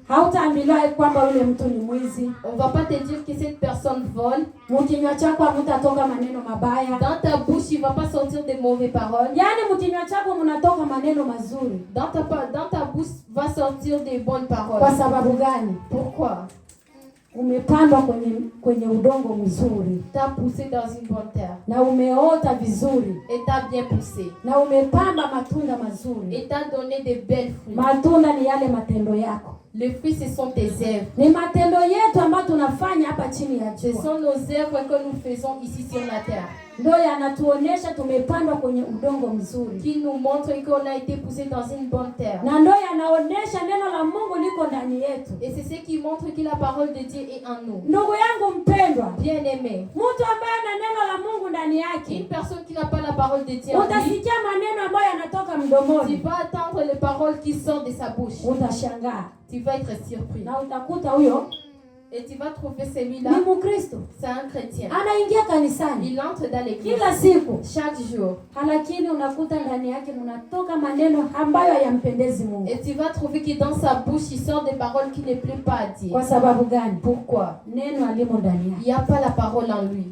hautaambiwa kwamba yule mtu ni mwizi. On va pas te dire que cette personne vole. Mkinywa chako hamtatoka maneno mabaya. Dans ta bouche il va pas sortir de mauvaises paroles. Yaani mkinywa chako mnatoka maneno mazuri. Dans ta bouche va sortir des bonnes paroles. Kwa sababu gani? Pourquoi? Umepandwa kwenye udongo mzuri. T'as poussé dans une bonne terre. Na umeota vizuri. Et t'as bien poussé. Na umepanda matunda mazuri. Et t'as donné de belles fruits. Matunda ni yale matendo yako. Les fruits ce sont tes œuvres. Ni matendo yetu ambayo tunafanya hapa chini ya jua. Ce sont nos œuvres que nous faisons ici sur la terre. Ndio yanatuonesha tumepandwa kwenye udongo mzuri. Qui nous montre qu'on a été poussé dans une bonne terre. Na ndio yanaonesha neno la Mungu liko ndani yetu. Et c'est ce qui montre que la parole de Dieu est en nous. Ndugu yangu mpendwa, bien-aimé, mtu ambaye ana neno la Mungu ndani yake, une personne qui n'a pas la parole de Dieu en lui, utasikia maneno ambayo yanatoka mdomoni. Tu vas attendre les paroles qui sortent de sa bouche. Utashangaa. Tu vas être surpris. Na utakuta huyo et tu vas trouver celui-là. Ni Mkristo. C'est un chrétien. Anaingia kanisani. Il entre dans l'église. Kila siku, chaque jour. Lakini unakuta ndani yake mnatoka maneno ambayo hayampendezi Mungu. Et tu vas trouver que dans sa bouche il sort des paroles qui ne plaisent pas à Dieu. Kwa sababu gani? Pourquoi? Neno alimo ndani yake. Il n'y a pas la parole en lui.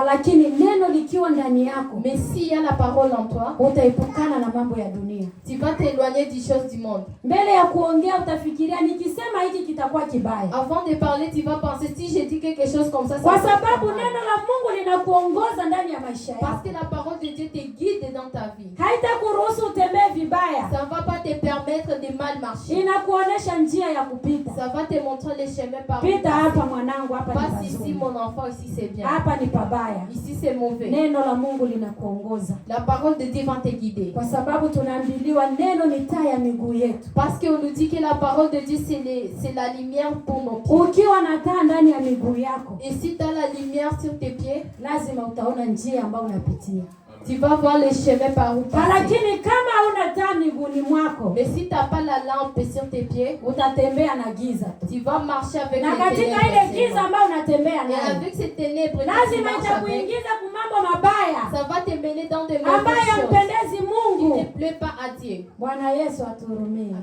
Lakini neno likiwa ndani yako, mais s'il y a la parole en toi, utaepukana na mambo ya dunia. Tu vas t'éloigner des choses du monde. Mbele ya kuongea utafikiria nikisema hiki kitakuwa kibaya. Avant de parler, tu vas penser si je dis quelque chose comme ça, kwa sababu neno la Mungu linakuongoza ndani ya maisha yako. Parce que la parole de Dieu te guide dans ta vie. Haitakuruhusu utembee vibaya. Ça va pas te permettre de mal marcher. Inakuonesha njia ya kupita. Ça va te montrer les chemins par pita hapa mwanangu, hapa ni passe ici mon enfant, ici c'est bien. Hapa ni pabaya. Ici c'est mauvais. Neno la Mungu linakuongoza. La parole de Dieu va te guider. Kwa sababu tunaambiliwa neno ni taa ya miguu yetu. Parce qu'on nous dit que la parole de Dieu c'est la lumière pour nos pieds. Ukiwa na taa ndani ya miguu yako, et si tu as la lumière sur tes pieds, lazima utaona njia ambayo unapitia. Tu vas voir le chemin par où passer. Lakini kama huna taa miguuni mwako, mais si tu n'as pas la lampe sur tes pieds, utatembea na giza. Tu vas marcher avec na katika ile giza ambayo unatembea nayo, et avec ces ténèbres, lazima itakuingiza kwa mambo mabaya. Ça va te mener dans des mauvaises choses. Mpendezi Mungu. Qui ne plaît pas à Dieu. Bwana Yesu atuhurumie.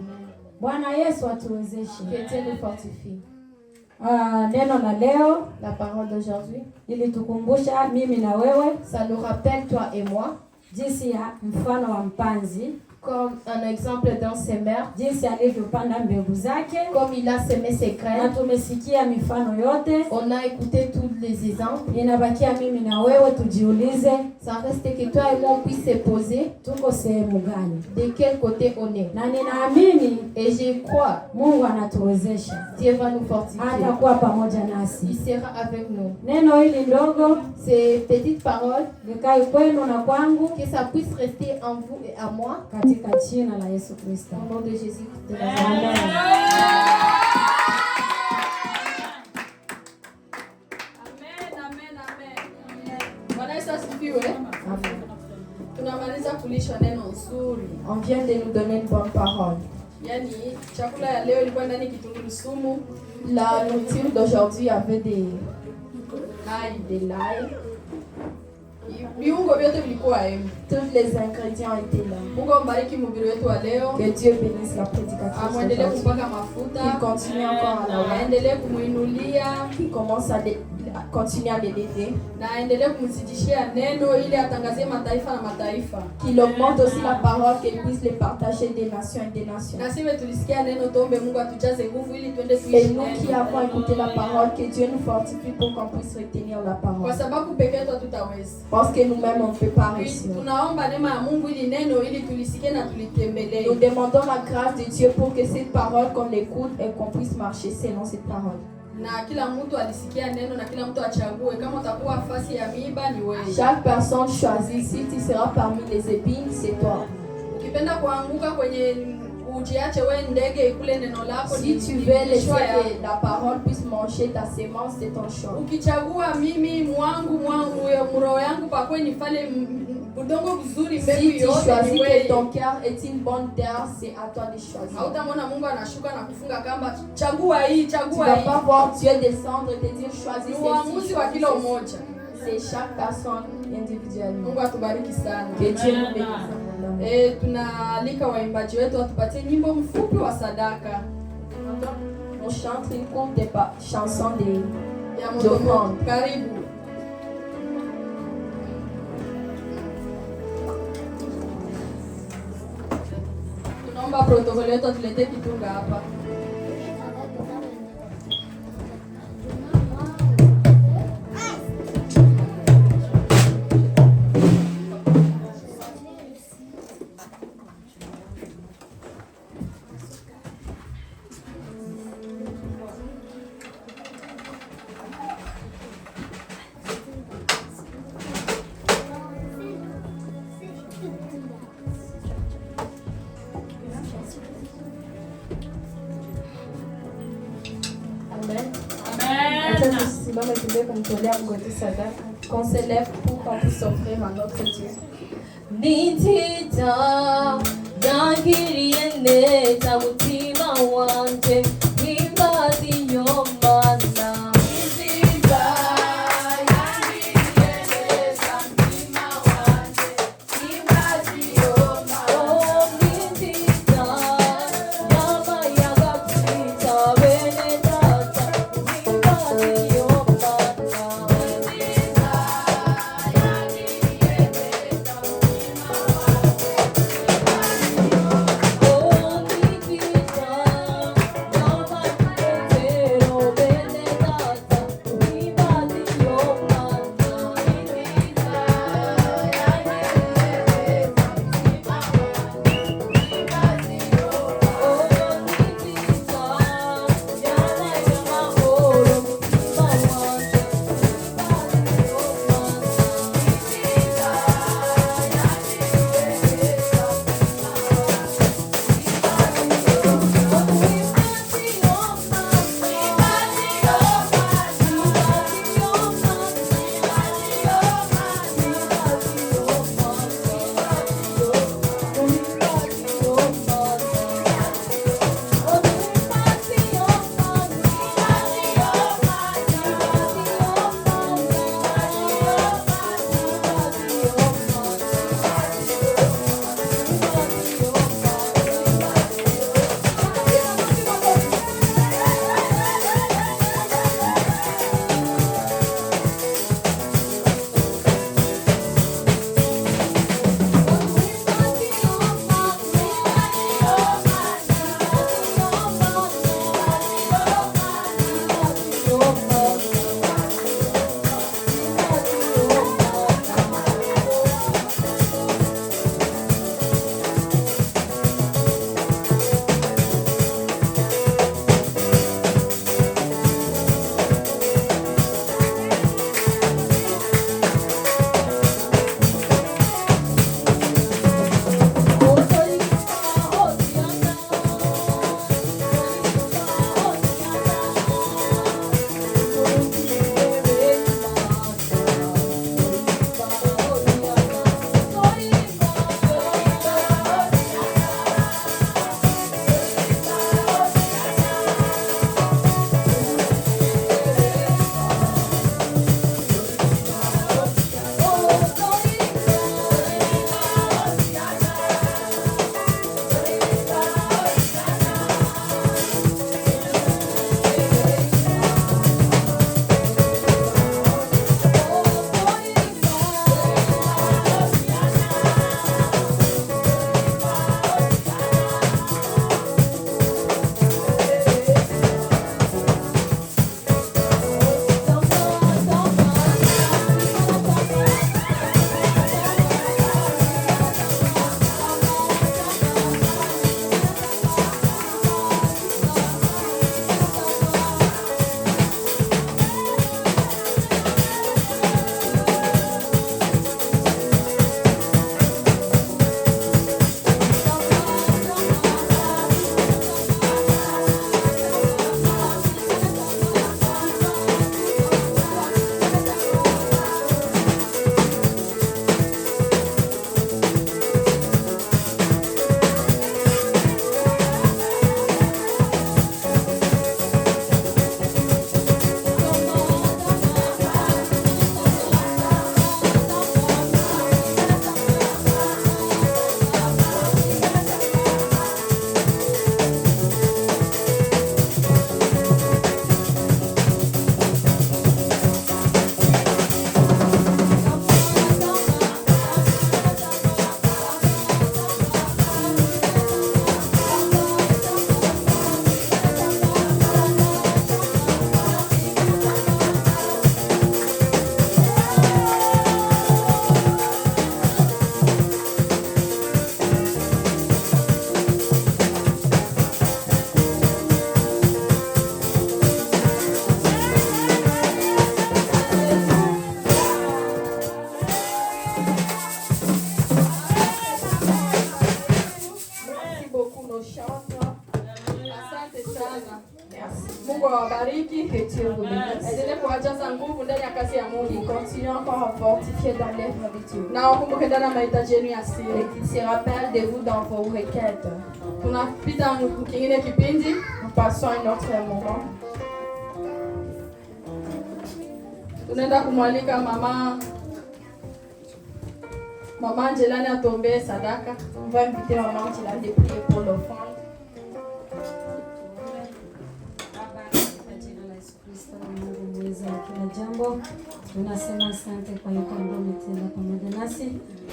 Bwana Yesu atuwezeshe. Que Dieu nous fortifie. Neno la leo, la parole d'aujourd'hui, ilitukumbusha mimi na wewe, ça nous rappelle toi et moi, jinsi ya mfano wa mpanzi, comme un exemple d'un semeur, jinsi alivyopanda mbegu zake, comme il a semé ses graines. Na tumesikia mifano yote. On a écouté tous les exemples. Inabakia mimi na wewe tujiulize, ça reste que toi et moi on puisse se poser, tuko sehemu gani? De quel côté on est? Na ninaamini, et je crois, Mungu anatuwezesha. Dieu va nous fortifier. Atakuwa pamoja nasi. Il sera avec nous. Neno hili ndogo, ces petites paroles, likae kwenu na kwangu, que ça puisse rester en vous et à moi. Katika jina la Yesu Kristo. Au nom de Jésus de Nazareth. Tunamaliza kulisha neno nzuri. On vient de nous donner une bonne parole. Yani chakula ya leo ilikuwa ndani kitunguru sumu. La nourriture d'aujourd'hui avait des l'ail. Viungo vyote vilikuwa hemu. Tous les ingrédients étaient là. Mungu mbariki mhubiri wetu wa leo. Que Dieu bénisse la prédicatrice. Amwendelee kupaka mafuta. Il continue encore à la aendelee kumuinulia. Il commence à continue à m'aider. Na aendelee kumzidishia neno ili atangazie mataifa na mataifa. Qu'il augmente aussi la parole, qu'il puisse les partager des nations et des nations. Na sisi tulisikia neno, tuombe Mungu atujaze nguvu ili tuende Et kuishi nous qui neno. avons écouté la parole, que Dieu nous fortifie pour qu'on puisse retenir la Kwa parole. sababu peke yetu hatutaweza. Parce que nous-mêmes, on ne peut pas réussir. Tunaomba neema ya Mungu ili neno ili tulisikie na tulitembelee. Nous demandons la grâce de Dieu pour que cette parole qu'on écoute et qu'on puisse marcher selon cette parole. Na kila mtu alisikia neno na kila mtu achague kama utakuwa fasi ya miiba ni wewe. Chaque personne choisit. Si tu seras parmi les épines, c'est toi. Ukipenda kuanguka kwenye ujiache wewe ndege ikule neno lako. Si tu veux laisser que la parole puisse manger ta sémence, c'est ton choix. Ukichagua mimi mwangu roho yangu pakwe nifale udongo mzuri mbegu Si tu yote choisis ni que wewe. ton cœur est une bonne terre, c'est à toi de choisir. Hautamwona Mungu anashuka na kufunga kamba, chagua hii, Tu chagua vas hii. pas voir Dieu descendre et te dire choisis Ni uamuzi wa kila ceci. mmoja. C'est chaque personne individuellement. Mungu atubariki sana. Que Dieu nous bénisse. Tunaalika waimbaji wetu watupatie nyimbo mfupi wa sadaka On chante une courte chanson ya d'offrande. Mungu. Karibu. Tunaomba protokoli yetu atuletee kitunga hapa. Amen. Amen. Tusimame tuweze kumtolea Mungu wetu sadaka. Qu'on s'élève pour qu'on puisse offrir à notre Dieu. Nitita yangiriye neza mutima wanje imbazi yomana Nitita yangiriye neza mutima wanje imbazi yomana Oh nitita yama yagatita bene data imbazi yomana Nitita yangiriye neza Oh, Mungu awabariki. Que Dieu vous bénisse. Endelee kuwajaza nguvu ndani ya kazi ya Et Mungu. continue encore à fortifier dans l'œuvre de Dieu. Na wakumbuke ndani ya mahitaji yenu ya siri. Et qu'il se rappelle de vous dans vos requêtes. Tunapita kingine kipindi. Nous passons à un autre moment. Tunaenda kumwalika Mama Angelani atombee sadaka. On va inviter Maman Angelani de prier pour l'offrande. Kila jambo tunasema asante kwa yote ambayo umetenda pamoja nasi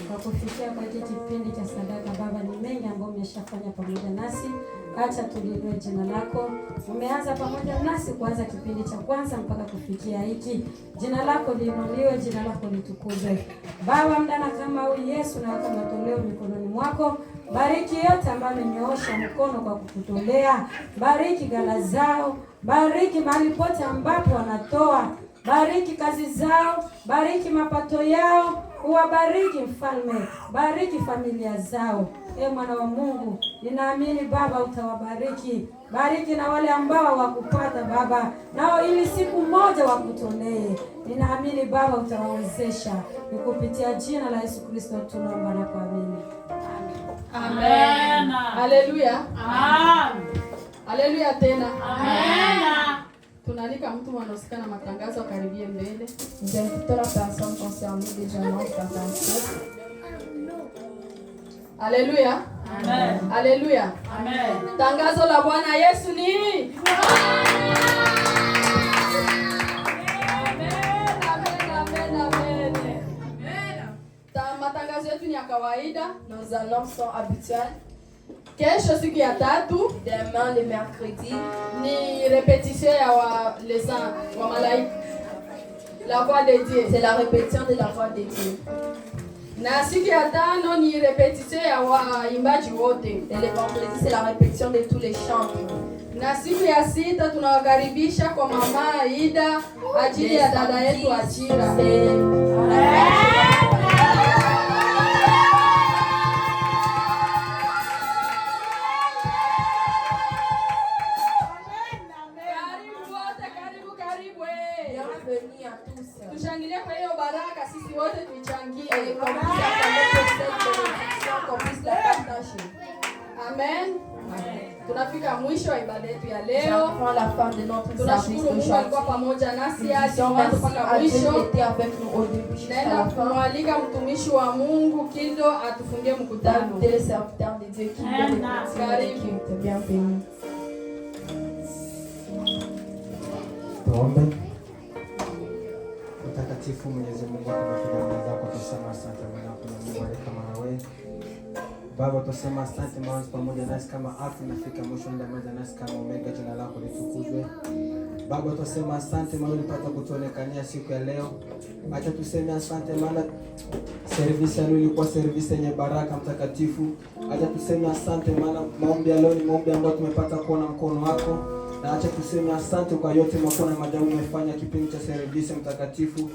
kwa kufikia kwa hiki kipindi cha sadaka. Baba, ni mengi ambayo umeshafanya pamoja nasi, acha tuliinue jina lako. Umeanza pamoja nasi kuanza kipindi cha kwanza mpaka kufikia hiki. Jina lako liinuliwe, jina lako litukuzwe. Baba, mdana kama huyu Yesu na kama matoleo mikononi mwako, bariki yote ambayo amenyoosha mkono kwa kukutolea. Bariki ghala zao, bariki mahali pote ambapo wanatoa, bariki kazi zao, bariki mapato yao, uwabariki Mfalme, bariki familia zao. Mwana wa Mungu, ninaamini Baba utawabariki. Bariki na wale ambao wakupata Baba, nao ili siku moja wakutolee. Ninaamini Baba utawawezesha. Nikupitia jina la Yesu Kristo tunaomba na kuamini. Amen. Haleluya. Amen. Haleluya tena. Amen. Tunalika mtu mwanahusika na matangazo akaribie mbele. Nous invitons la personne concernée des annonces d'attention. Haleluya. Amen. Haleluya. Amen. Tangazo la Bwana Yesu ni matangazo yetu ni ya kawaida. Nos annonces sont habituelles. Kesho siku ya tatu, demain le mercredi, ni répétition ya wa malaika. La voix de Dieu. C'est la répétition de la voix de Dieu. Na siku ya tano ni répétition ya waimbaji wote. Et le vendredi c'est la répétition de tous les chants. Na siku ya sita tunawakaribisha kwa mama Aida ajili ya dada yetu Achira. Bienvenue à tous. Tushangilie kwa hiyo baraka, sisi wote tuichangie. Et qu'on puisse accompagner cette bénédiction, qu'on puisse la partager. Amen. Tunafika mwisho wa ibada yetu ya leo. J'apprends la fin de notre service Tunashukuru Mungu alikuwa pamoja nasi hadi mwanzo mpaka mwisho. Naenda kumwalika mtumishi wa Mungu Kindo atufungie mkutano. Le serviteur de Dieu qui est bienvenu. Tuombe. Mtakatifu Mwenyezi Mungu, tumekuja mbele zako tusema asante Bwana kwa Mungu kama wewe. Baba, tusema asante maana pamoja nasi kama Alfa nafika mwisho ndio pamoja nasi kama Omega, jina lako litukuzwe. Baba, tusema asante maana ulipata kutuonekania siku ya leo. Acha tuseme asante maana service ya leo ilikuwa service yenye baraka mtakatifu. Acha tuseme asante maana maombi ya leo ni maombi ambayo tumepata kuona mkono wako. Na acha tuseme asante kwa yote makuu na maajabu umefanya kipindi cha service mtakatifu.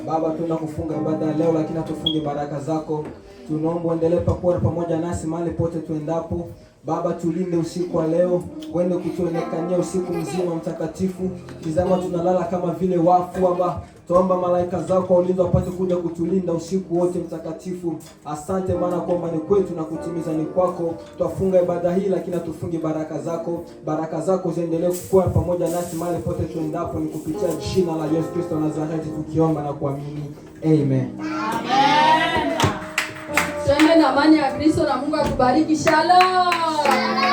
Baba, tunakufunga ibada leo lakini tufunge baraka zako. Tunaomba endelee pamoja nasi mahali pote tuendapo. Baba, tulinde usiku wa leo, uende kutuonekania usiku mzima mtakatifu. Tazama tunalala kama vile wafu Baba. Tuomba malaika zako ulinzi wapate kuja kutulinda usiku wote mtakatifu. Asante maana kwamba ni kwetu na kutimiza ni kwako. Twafunga ibada hii lakini tufunge baraka zako. Baraka zako ziendelee kukua pamoja nasi mahali pote tuendapo, ni kupitia jina la Yesu Kristo wa Nazareti tukiomba na kuamini. Amen. Amen. Twende na amani ya Kristo na Mungu atubariki. Shalom.